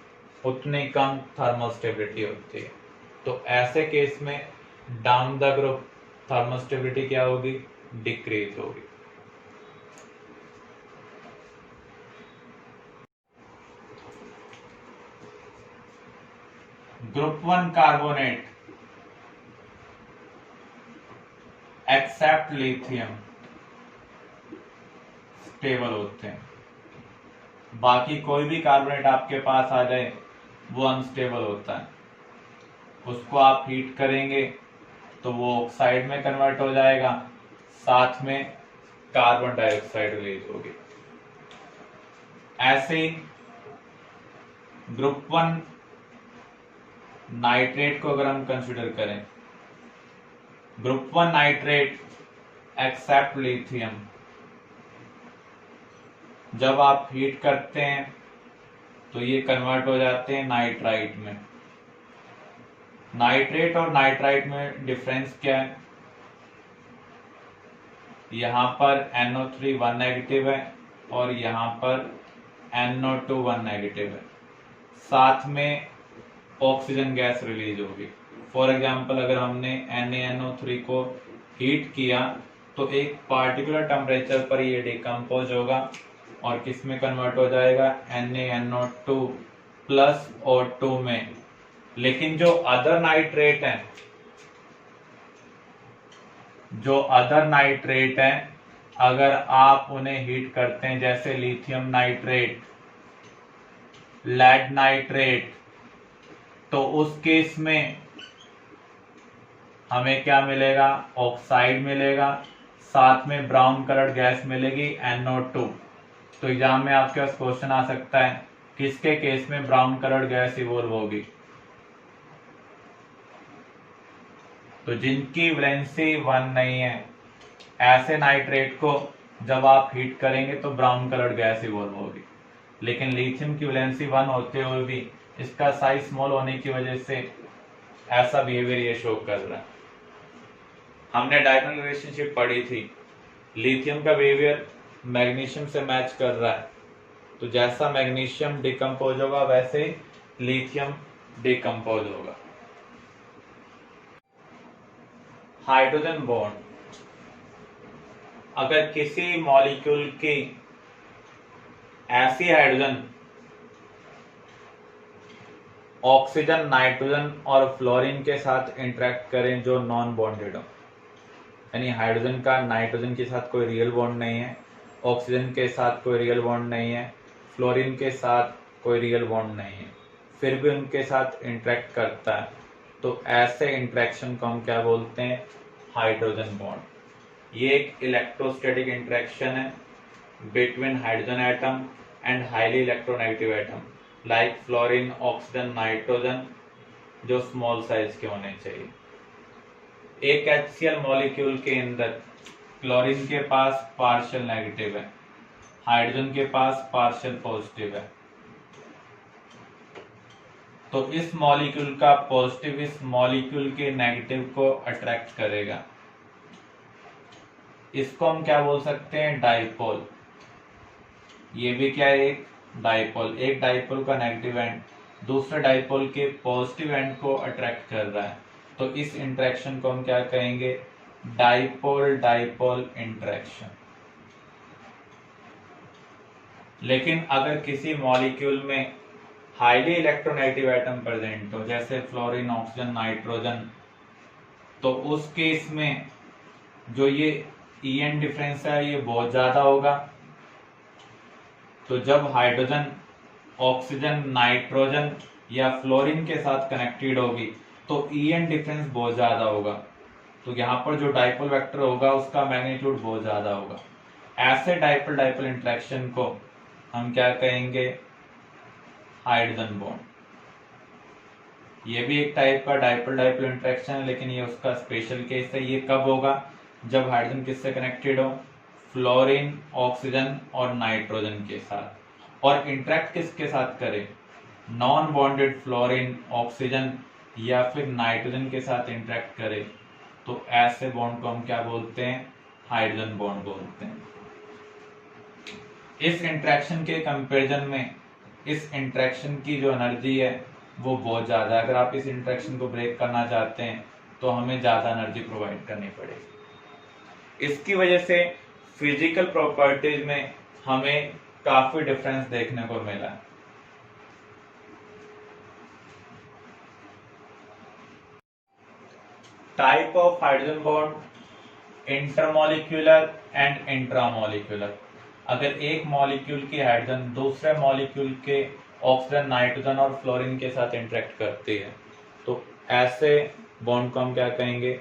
उतनी कम थर्मल स्टेबिलिटी होती है। तो ऐसे केस में down the group thermal stability क्या होगी, डिक्रीज होगी। Group 1 carbonate except lithium stable होते हैं, बाकी कोई भी कार्बोनेट आपके पास आ जाए वो अनस्टेबल होता है। उसको आप हीट करेंगे तो वो ऑक्साइड में कन्वर्ट हो जाएगा, साथ में कार्बन डाइऑक्साइड रिलीज होगी। ऐसे ही ग्रुप 1 नाइट्रेट को अगर हम कंसिडर करें, ग्रुप 1 नाइट्रेट एक्सेप्ट लिथियम, जब आप हीट करते हैं तो ये कन्वर्ट हो जाते हैं नाइट्राइट में। नाइट्रेट और नाइट्राइट में डिफरेंस क्या है, यहां पर NO3 1 नेगेटिव है और यहां पर NO2 1 नेगेटिव है, साथ में ऑक्सीजन गैस रिलीज होगी। फॉर एग्जाम्पल अगर हमने NaNO3 को हीट किया तो एक पार्टिकुलर टेम्परेचर पर ये डिकम्पोज होगा और किस में कन्वर्ट हो जाएगा, NaNO2 प्लस O2 में। लेकिन जो अदर नाइट्रेट हैं, जो अदर नाइट्रेट हैं, अगर आप उन्हें हीट करते हैं जैसे लिथियम नाइट्रेट, लेड नाइट्रेट, तो उस केस में हमें क्या मिलेगा, ऑक्साइड मिलेगा, साथ में ब्राउन कलर्ड गैस मिलेगी NO2। तो एग्जाम में आपके पास क्वेश्चन आ सकता है किसके केस में ब्राउन कलर्ड गैस इवोल्व होगी, तो जिनकी वैलेंसी 1 नहीं है, ऐसे नाइट्रेट को जब आप हीट करेंगे तो ब्राउन कलर्ड गैस इवोल्व होगी। लेकिन लिथियम की वैलेंसी 1 होते हुए भी इसका साइज स्मॉल होने की वजह से ऐसा बिहेवियर ये शो कर रहा है। हमने डायगोनल रिलेशनशिप पढ़ी थी, लिथियम का बिहेवियर मैग्नीशियम से मैच कर रहा है, तो जैसा मैग्नीशियम डिकम्पोज होगा वैसे लिथियम डिकम्पोज होगा। हाइड्रोजन बॉन्ड, अगर किसी मॉलिक्यूल की ऐसी हाइड्रोजन ऑक्सीजन, नाइट्रोजन और फ्लोरीन के साथ इंटरेक्ट करें जो नॉन बॉन्डेड हो। यानी हाइड्रोजन का नाइट्रोजन के साथ कोई रियल बॉन्ड नहीं है, ऑक्सीजन के साथ कोई रियल बॉन्ड नहीं है, फ्लोरीन के साथ कोई रियल बॉन्ड नहीं है, फिर भी उनके साथ इंटरेक्ट करता है, तो ऐसे इंटरेक्शन को हम क्या बोलते हैं? Hydrogen bond. ये एक इलेक्ट्रोस्टैटिक इंटरेक्शन है between hydrogen atom and highly electronegative atom like fluorine, oxygen, nitrogen, जो स्मॉल साइज के होने चाहिए। एक HCl मॉलिक्यूल के अंदर क्लोरीन के पास पार्शियल नेगेटिव है, हाइड्रोजन के पास पार्शियल पॉजिटिव है, तो इस मॉलिक्यूल का पॉजिटिव इस मॉलिक्यूल के नेगेटिव को अट्रैक्ट करेगा। इसको हम क्या बोल सकते हैं? डाइपोल। ये भी क्या है? एक डाइपोल। एक डाइपोल का नेगेटिव एंड दूसरे डाइपोल के पॉजिटिव एंड को अट्रैक्ट कर रहा है, तो इस इंटरेक्शन को हम क्या कहेंगे? Dipole dipole interaction. लेकिन अगर किसी मॉलिक्यूल में हाईली इलेक्ट्रोनेगेटिव एटम प्रेजेंट हो, जैसे फ्लोरीन, ऑक्सीजन, नाइट्रोजन, तो उस केस में जो ये EN डिफरेंस है ये बहुत ज्यादा होगा। तो जब हाइड्रोजन ऑक्सीजन, नाइट्रोजन या फ्लोरीन के साथ कनेक्टेड होगी तो EN डिफरेंस बहुत ज्यादा होगा, तो यहाँ पर जो डाइपोल वेक्टर होगा उसका मैग्नीट्यूड बहुत ज्यादा होगा। ऐसे डाइपोल डाइपोल इंटरेक्शन को हम क्या कहेंगे? Hydrogen bond. ये भी एक टाइप का डाइपोल डाइपोल इंटरेक्शन है, लेकिन ये उसका स्पेशल केस है। ये कब होगा? जब हाइड्रोजन किससे कनेक्टेड हो? फ्लोरीन, ऑक्सीजन और नाइट्रोजन के साथ। और इंटरेक्ट किसके साथ करे? नॉन बॉन्डेड फ्लोरीन, ऑक्सीजन या फिर नाइट्रोजन के साथ इंटरेक्ट करे, तो ऐसे बॉन्ड को हम क्या बोलते हैं? हाइड्रोजन बॉन्ड बोलते हैं। इस इंटरेक्शन के कंपैरिजन में इस इंटरेक्शन की जो एनर्जी है वो बहुत ज्यादा है। अगर आप इस इंटरेक्शन को ब्रेक करना चाहते हैं तो हमें ज्यादा एनर्जी प्रोवाइड करनी पड़ेगी। इसकी वजह से फिजिकल प्रॉपर्टीज में हमें काफी डिफरेंस देखने को मिला है। Type of hydrogen bond: intermolecular and intramolecular. अगर एक मॉलिक्यूल की हाइड्रोजन दूसरे मॉलिक्यूल के ऑक्सीजन, नाइट्रोजन और फ्लोरीन के साथ इंटरेक्ट करती है, तो ऐसे बॉन्ड को हम क्या कहेंगे?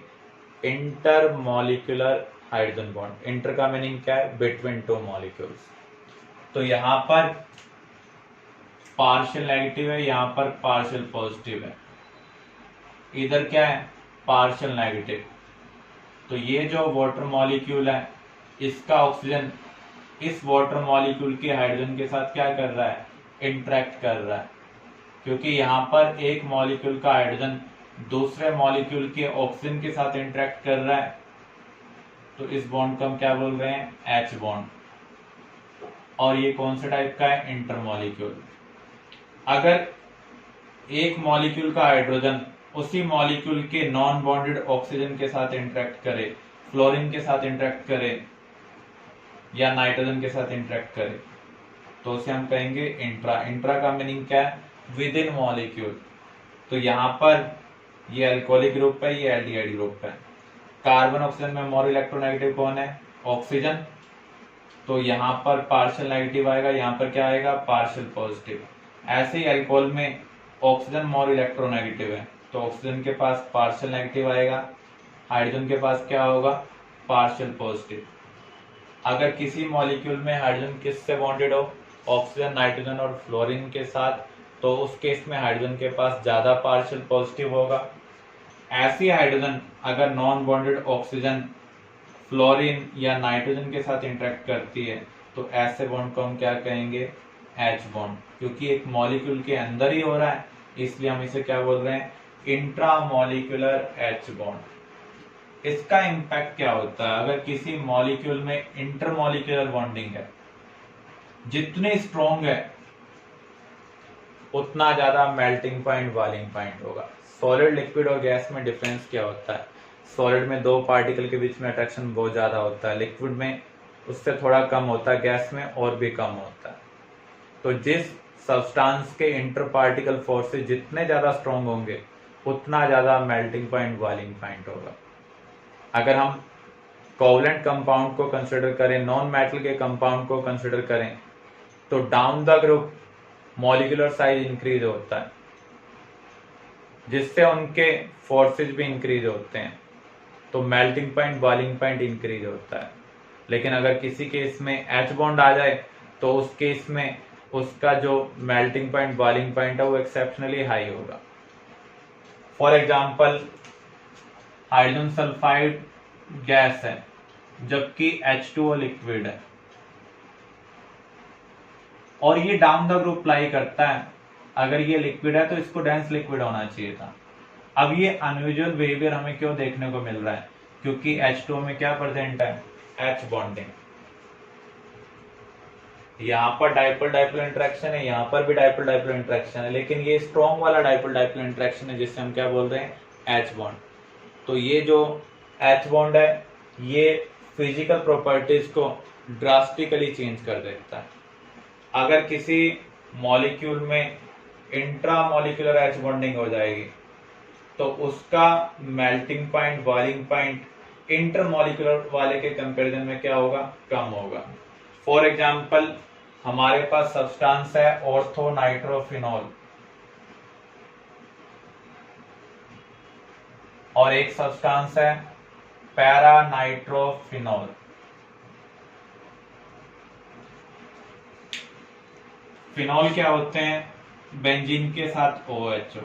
Intermolecular hydrogen bond. इंटर का मीनिंग क्या है? Between two molecules. तो यहाँ पर पार्शियल नेगेटिव है, यहाँ पर पार्शियल पॉजिटिव है, इधर क्या है? Partial negative. तो ये जो वाटर मॉलिक्यूल है इसका ऑक्सीजन इस वाटर मॉलिक्यूल के हाइड्रोजन के साथ क्या कर रहा है? इंटरेक्ट कर रहा है, क्योंकि यहाँ पर एक मॉलिक्यूल का हाइड्रोजन दूसरे मॉलिक्यूल के ऑक्सीजन के साथ इंटरेक्ट कर रहा है, तो इस बॉन्ड को हम क्या बोल रहे हैं? H bond. और ये कौन से टाइप का है? इंटरमॉलिक्यूल। अगर एक मॉलिक्यूल का हाइड्रोजन उसी मॉलिक्यूल के नॉन बॉन्डेड ऑक्सीजन के साथ इंटरेक्ट करे, फ्लोरीन के साथ इंटरेक्ट करे या नाइट्रोजन के साथ इंटरेक्ट करे, तो उसे हम कहेंगे इंट्रा। इंट्रा का मीनिंग क्या है? With in molecule. तो यहाँ पर ये अल्कोहलिक ग्रुप है, ये एल्डिहाइड ग्रुप है। कार्बन ऑक्सीजन में मोर इलेक्ट्रोनेगेटिव कौन है? ऑक्सीजन। तो यहाँ पर पार्शियल नेगेटिव आएगा, यहाँ पर क्या आएगा? Partial positive. ऐसे ही अल्कोहल में ऑक्सीजन मोर इलेक्ट्रोनेगेटिव है, तो ऑक्सीजन के पास पार्शियल नेगेटिव आएगा, हाइड्रोजन के पास क्या होगा? Partial positive. अगर किसी मॉलिक्यूल में हाइड्रोजन किससे बॉन्डेड हो? ऑक्सीजन, नाइट्रोजन और फ्लोरीन के साथ, तो उस केस में हाइड्रोजन के पास ज्यादा पार्शियल पॉजिटिव होगा। ऐसी हाइड्रोजन अगर नॉन बॉन्डेड ऑक्सीजन, फ्लोरीन या नाइट्रोजन के साथ इंटरेक्ट करती है, तो ऐसे बॉन्ड को हम क्या कहेंगे? H bond. क्योंकि एक मॉलिक्यूल के अंदर ही हो रहा है, इसलिए हम इसे क्या बोल रहे हैं? Intramolecular H bond. इसका इम्पैक्ट क्या होता है? अगर किसी मॉलिक्यूल में इंटरमॉलिक्यूलर बॉन्डिंग है, जितनी स्ट्रॉन्ग है उतना ज्यादा मेल्टिंग पॉइंट, बॉइलिंग पॉइंट होगा। सॉलिड, लिक्विड और गैस में डिफरेंस क्या होता है? सॉलिड में दो पार्टिकल के बीच में अट्रैक्शन बहुत ज्यादा होता है, लिक्विड में उससे थोड़ा कम होता है, गैस में और भी कम होता है। तो जिस सब्सटेंस के इंटर पार्टिकल फोर्सेस जितने ज्यादा स्ट्रॉन्ग होंगे उतना ज्यादा मेल्टिंग पॉइंट बॉइलिंग पॉइंट होगा। अगर हम कोवलेंट कंपाउंड को कंसिडर करें, नॉन मेटल के कंपाउंड को कंसिडर करें, तो down the group molecular size increase होता है जिससे उनके फोर्सेस भी इंक्रीज होते हैं, तो melting point boiling point increase होता है। लेकिन अगर किसी केस में एच बॉन्ड आ जाए तो उस केस में उसका जो मेल्टिंग पॉइंट बॉइलिंग पॉइंट है वो एक्सेप्शनली हाई होगा। For example hydrogen sulphide gas है जबकि H2O लिक्विड है और ये डाउन द ग्रुप लाई करता है। अगर ये लिक्विड है तो इसको डेंस लिक्विड होना चाहिए था। अब ये अनयूजुअल बिहेवियर हमें क्यों देखने को मिल रहा है? क्योंकि H2O में क्या प्रेजेंट है? H bonding. यहाँ पर डाइपोल डाइपोल इंटरेक्शन है, यहाँ पर भी डाइपोल डाइपोल इंटरेक्शन है, लेकिन ये स्ट्रॉन्ग वाला डाइपोल डाइपोल इंटरेक्शन है जिससे हम क्या बोल रहे हैं? H bond. तो ये जो H बॉन्ड है ये फिजिकल प्रॉपर्टीज को ड्रास्टिकली चेंज कर देता है। अगर किसी मॉलिक्यूल में इंट्रा मॉलिक्यूलर H बॉन्डिंग हो जाएगी तो उसका melting point boiling point inter molecular वाले के कंपैरिजन में क्या होगा? कम होगा। फॉर एग्जांपल हमारे पास सब्सटेंस है ऑर्थो नाइट्रोफिनॉल और एक सब्सटेंस है पैरा नाइट्रोफिनॉल। फिनॉल क्या होते हैं? बेंजीन के साथ OHO।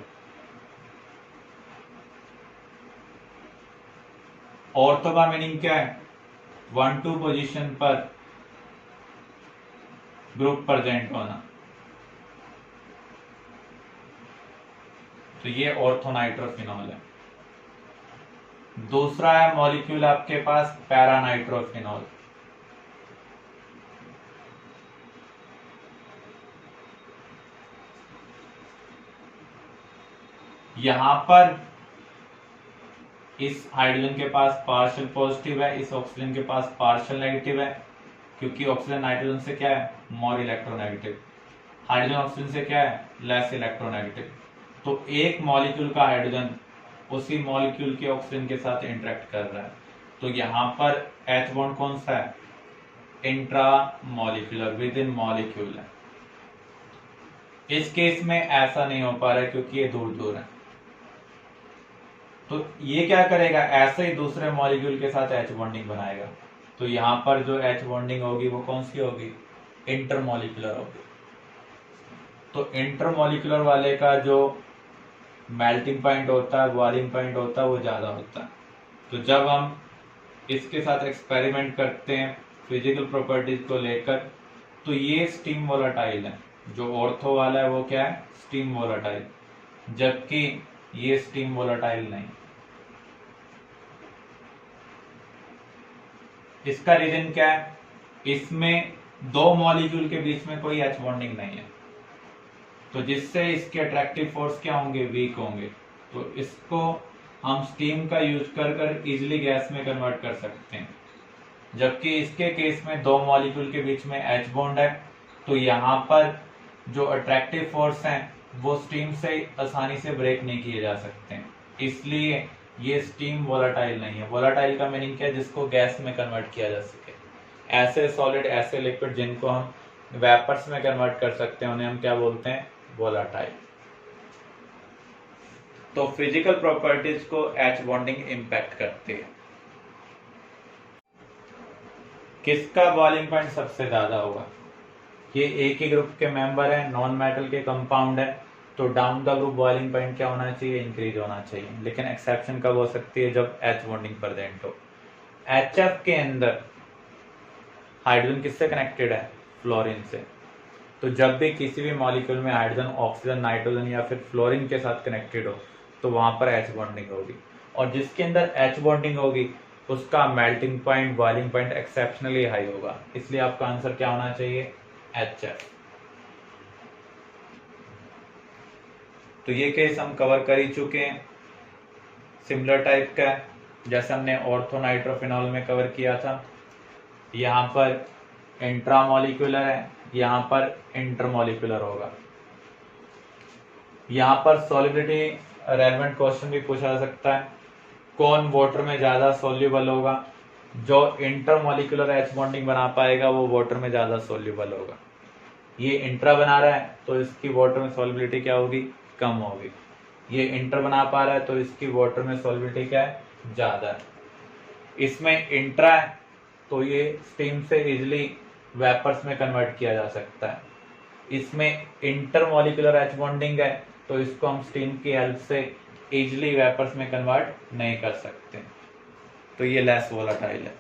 ऑर्थो का मीनिंग क्या है? 1-2 पोजीशन पर ग्रुप प्रेजेंट होना, तो ये ऑर्थो नाइट्रोफिनॉल है। दूसरा है मॉलिक्यूल आपके पास पैरा नाइट्रोफिनॉल। यहां पर इस हाइड्रोजन के पास पार्शियल पॉजिटिव है, इस ऑक्सीजन के पास पार्शियल नेगेटिव है, क्योंकि ऑक्सीजन नाइट्रोजन से क्या है? More electronegative. हाइड्रोजन ऑक्सीजन से क्या है? Less electronegative. तो एक मॉलिक्यूल का हाइड्रोजन उसी मॉलिक्यूल के ऑक्सीजन के साथ इंटरेक्ट कर रहा है, तो यहाँ पर H बॉन्ड कौन सा है? Intra molecular, with in molecule है। इस केस में ऐसा नहीं हो पा रहा है क्योंकि ये दूर दूर है। तो ये क्या करेगा? ऐसे ही दूसरे मॉलिक्यूल के साथ H बॉन्डिंग बनाएगा, तो यहाँ पर जो H बॉन्डिंग होगी वो कौन सी होगी? इंटरमॉलिक्यूलर होगी। तो इंटरमॉलिक्यूलर वाले का जो मेल्टिंग पॉइंट होता है, बॉइलिंग पॉइंट होता है, वो ज्यादा होता है। तो जब हम इसके साथ एक्सपेरिमेंट करते हैं फिजिकल प्रॉपर्टीज को लेकर, तो ये स्टीम वोलाटाइल है। जो ऑर्थो वाला है वो क्या है? स्टीम वोलाटाइल, जबकि ये स्टीम वोलाटाइल नहीं। इसका रीजन क्या है? इसमें दो मॉलिक्यूल के बीच में कोई H बॉन्डिंग नहीं है, तो जिससे इसके अट्रैक्टिव फोर्स क्या होंगे? वीक होंगे। तो इसको हम स्टीम का यूज कर इजिली गैस में कन्वर्ट कर सकते हैं। जबकि इसके केस में दो मॉलिक्यूल के बीच में H बॉन्ड है, तो यहाँ पर जो अट्रैक्टिव फोर्स हैं वो स्टीम से आसानी से ब्रेक नहीं किए जा सकते हैं, इसलिए ये स्टीम वोलाटाइल नहीं है। वोलाटाइल का मीनिंग क्या है? जिसको गैस में कन्वर्ट किया जा सके। ऐसे सॉलिड, ऐसे लिक्विड जिनको हम वेपर्स में कन्वर्ट कर सकते हैं उन्हें हम क्या बोलते हैं? वोलाटाइल। तो फिजिकल प्रॉपर्टीज को H बॉन्डिंग इंपैक्ट करती है। किसका बॉइलिंग पॉइंट सबसे ज्यादा होगा? ये एक ही ग्रुप के मेंबर है, नॉन मेटल के कंपाउंड है, तो down the group boiling point क्या होना चाहिए? इंक्रीज होना चाहिए। लेकिन एक्सेप्शन कब हो सकती है? जब H बॉन्डिंग प्रेजेंट हो। HF के अंदर हाइड्रोजन किससे कनेक्टेड है? फ्लोरीन से। तो जब भी किसी भी मॉलिक्यूल में हाइड्रोजन ऑक्सीजन नाइट्रोजन या फिर फ्लोरीन के साथ कनेक्टेड हो तो वहां पर H बॉन्डिंग होगी, और जिसके अंदर H बॉन्डिंग होगी उसका melting point boiling point exceptionally high होगा। इसलिए आपका आंसर क्या होना चाहिए? HF। तो ये केस हम कवर कर ही चुके हैं। सिमिलर टाइप का है जैसे हमने ऑर्थो नाइट्रोफिनॉल में कवर किया था। यहाँ पर इंट्रामॉलिक्यूलर है, यहाँ पर इंटरमॉलिक्यूलर होगा। यहाँ पर सॉल्युबिलिटी रेलेवेंट क्वेश्चन भी पूछा जा सकता है, कौन वाटर में ज्यादा सोल्यूबल होगा? जो इंटरमॉलिक्यूलर एच बॉन्डिंग बना पाएगा वो वाटर में ज्यादा सोल्यूबल होगा। ये इंट्रा बना रहा है तो इसकी वाटर में सॉल्युबिलिटी क्या होगी? कम होगी। ये इंटर बना पा रहा है तो इसकी वाटर में सॉल्युबिलिटी क्या है? ज्यादा है। इसमें इंट्रा है तो ये स्टीम से इजिली वेपर्स में कन्वर्ट किया जा सकता है। इसमें इंटरमॉलिक्यूलर एच बॉन्डिंग है तो इसको हम स्टीम की हेल्प से इजिली वेपर्स में कन्वर्ट नहीं कर सकते, तो ये लेस वोलाटाइल है।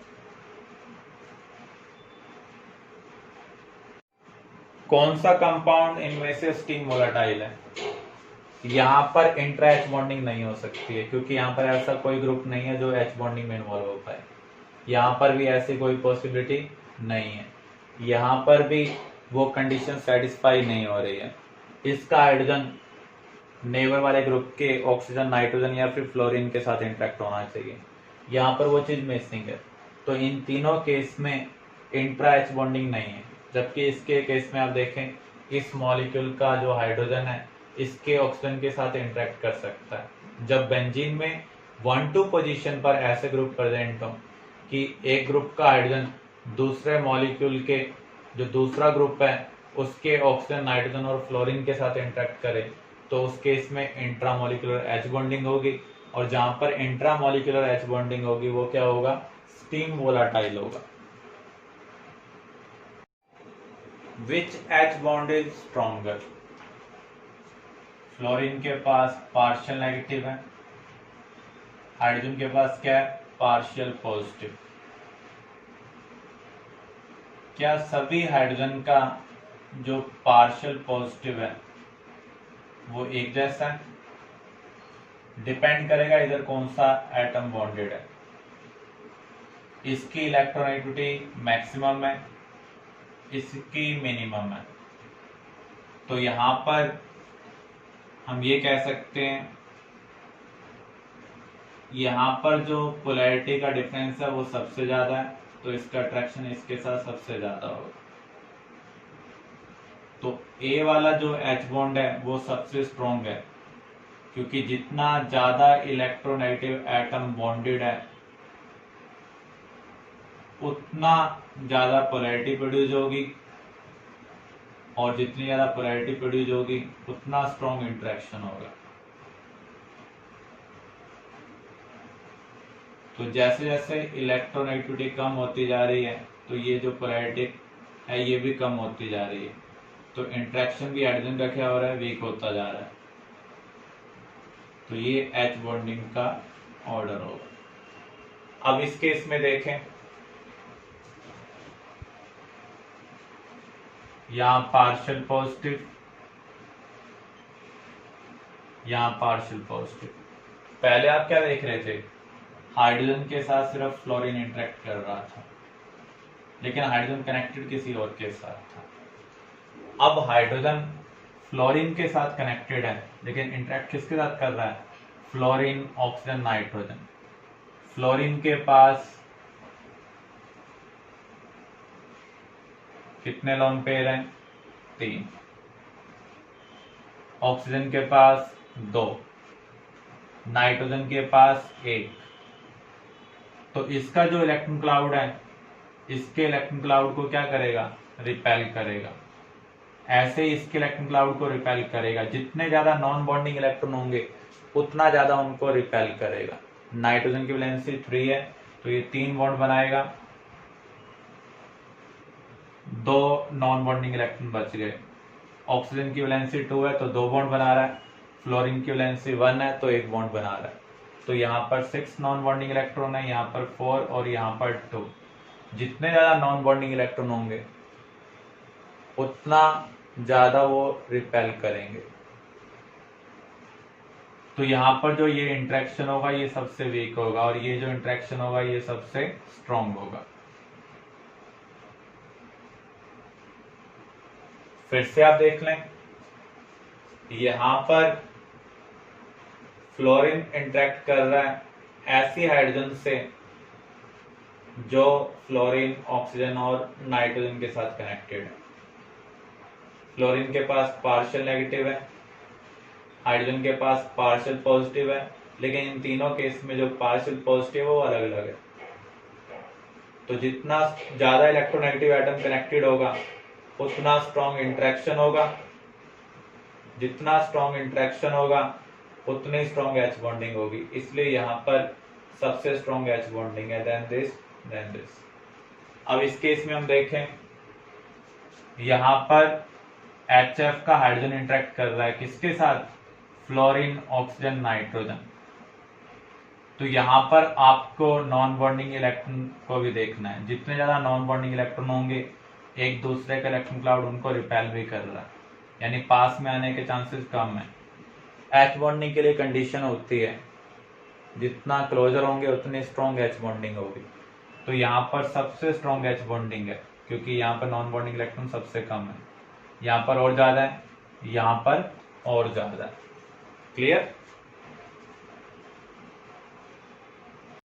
कौन सा कंपाउंड इनमें से स्टीम वोलाटाइल है? यहाँ पर इंट्रा एच बॉन्डिंग नहीं हो सकती है क्योंकि यहाँ पर ऐसा कोई ग्रुप नहीं है जो एच बॉन्डिंग में इन्वॉल्व हो पाए। यहाँ पर भी ऐसी कोई पॉसिबिलिटी नहीं है। यहाँ पर भी वो कंडीशन सेटिस्फाई नहीं हो रही है। इसका हाइड्रोजन नेबर वाले ग्रुप के ऑक्सीजन, नाइट्रोजन या फिर फ्लोरीन के साथ इंटरेक्ट होना चाहिए। यहाँ पर वो चीज मिसिंग है। तो इन तीनों केस में इंट्रा एच बॉन्डिंग नहीं है। जबकि इसके केस में आप देखें, इस मॉलिक्यूल का जो हाइड्रोजन है इसके ऑक्सीजन के साथ इंटरेक्ट कर सकता है। जब बेंजीन में 1-2 पोजीशन पर ऐसे ग्रुप प्रेजेंट हो कि एक ग्रुप का हाइड्रोजन दूसरे मॉलिक्यूल के जो दूसरा ग्रुप है उसके ऑक्सीजन, नाइट्रोजन और फ्लोरीन के साथ इंटरेक्ट करे, तो उस केस में इंट्रामोलिकुलर एच बॉन्डिंग होगी। और जहां पर इंट्रामोलिकुलर एच बॉन्डिंग होगी वो क्या होगा? स्टीम वोलाटाइल होगा। Which H bond is stronger? Fluorine के पास पार्शियल नेगेटिव है, हाइड्रोजन के पास क्या है? Partial positive. क्या सभी हाइड्रोजन का जो पार्शियल पॉजिटिव है वो एक जैसा है? डिपेंड करेगा इधर कौन सा एटम बॉन्डेड है। इसकी इलेक्ट्रोनेगेटिविटी मैक्सिमम है, इसकी मिनिमम है। तो यहां पर हम ये कह सकते हैं यहाँ पर जो पोलैरिटी का डिफरेंस है वो सबसे ज्यादा है, तो इसका अट्रैक्शन इसके साथ सबसे ज्यादा होगा। तो ए वाला जो एच बॉन्ड है वो सबसे स्ट्रॉन्ग है, क्योंकि जितना ज्यादा इलेक्ट्रोनेगेटिव एटम बॉन्डेड है उतना ज्यादा पोलैरिटी प्रोड्यूस होगी, और जितनी ज्यादा पोलैरिटी प्रोड्यूस होगी उतना स्ट्रॉन्ग इंटरेक्शन होगा। तो जैसे जैसे इलेक्ट्रोनेगेटिविटी कम होती जा रही है तो ये जो पोलैरिटी है ये भी कम होती जा रही है, तो इंटरेक्शन भी हाइड्रोजन का क्या हो रहा है? वीक होता जा रहा है। तो ये एच बॉन्डिंग का ऑर्डर होगा। अब इस केस में देखें, यहां पार्शियल पॉजिटिव, यहां पार्शियल पॉजिटिव। पहले आप क्या देख रहे थे? हाइड्रोजन के साथ सिर्फ फ्लोरीन इंटरेक्ट कर रहा था, लेकिन हाइड्रोजन कनेक्टेड किसी और के साथ था। अब हाइड्रोजन फ्लोरीन के साथ कनेक्टेड है, लेकिन इंटरेक्ट किसके साथ कर रहा है? Fluorine, oxygen, nitrogen. फ्लोरीन के पास कितने लोन पेयर हैं? 3। ऑक्सीजन के पास 2, नाइट्रोजन के पास 1। तो इसका जो इलेक्ट्रॉन क्लाउड है, इसके इलेक्ट्रॉन क्लाउड को क्या करेगा? रिपेल करेगा। ऐसे इसके इलेक्ट्रॉन क्लाउड को रिपेल करेगा। जितने ज्यादा नॉन बॉन्डिंग इलेक्ट्रॉन होंगे उतना ज्यादा उनको रिपेल करेगा। नाइट्रोजन की वैलेंसी 3 है तो ये 3 बॉन्ड बनाएगा, 2 नॉन बॉन्डिंग इलेक्ट्रॉन बच गए। ऑक्सीजन की वैलेंसी 2 है तो 2 बॉन्ड बना रहा है। फ्लोरीन की वैलेंसी 1 है तो 1 बॉन्ड बना रहा है। तो यहाँ पर 6 नॉन बॉन्डिंग इलेक्ट्रॉन है, यहाँ पर 4 और यहाँ पर 2। जितने ज्यादा नॉन बॉन्डिंग इलेक्ट्रॉन होंगे उतना ज्यादा वो रिपेल करेंगे। तो यहाँ पर जो ये इंटरेक्शन होगा ये सबसे वीक होगा, और ये जो इंटरेक्शन होगा ये सबसे स्ट्रॉन्ग होगा। फिर से आप देख लें, यहां पर फ्लोरीन इंटरेक्ट कर रहा है ऐसी हाइड्रोजन से जो फ्लोरीन, ऑक्सीजन और नाइट्रोजन के साथ कनेक्टेड है। क्लोरीन के पास पार्शियल नेगेटिव है, हाइड्रोजन के पास पार्शियल पॉजिटिव है, लेकिन इन तीनों केस में जो पार्शियल पॉजिटिव है वो अलग अलग है। तो जितना ज्यादा इलेक्ट्रोनेगेटिव एटम कनेक्टेड होगा उतना स्ट्रॉन्ग इंटरेक्शन होगा, जितना स्ट्रॉन्ग इंटरेक्शन होगा उतनी स्ट्रॉन्ग एच बॉन्डिंग होगी, इसलिए यहाँ पर सबसे स्ट्रॉन्ग एच बॉन्डिंग है देन दिस। अब इस केस में हम देखें, यहाँ पर HF का हाइड्रोजन इंटरेक्ट कर रहा है किसके साथ, फ्लोरीन ऑक्सीजन नाइट्रोजन। तो यहाँ पर आपको नॉन बॉन्डिंग इलेक्ट्रॉन को भी देखना है, जितने ज्यादा नॉन बॉन्डिंग इलेक्ट्रॉन होंगे एक दूसरे का इलेक्ट्रॉन क्लाउड उनको रिपेल भी कर रहा है, यानी पास में आने के चांसेस कम है। एच बॉन्डिंग के लिए कंडीशन होती है जितना क्लोजर होंगे उतनी स्ट्रॉन्ग एच बॉन्डिंग होगी। तो यहाँ पर सबसे स्ट्रॉन्ग एच बॉन्डिंग है क्योंकि यहाँ पर नॉन बॉन्डिंग इलेक्ट्रॉन सबसे कम है, यहाँ पर और ज्यादा है, यहाँ पर और ज्यादा है। क्लियर।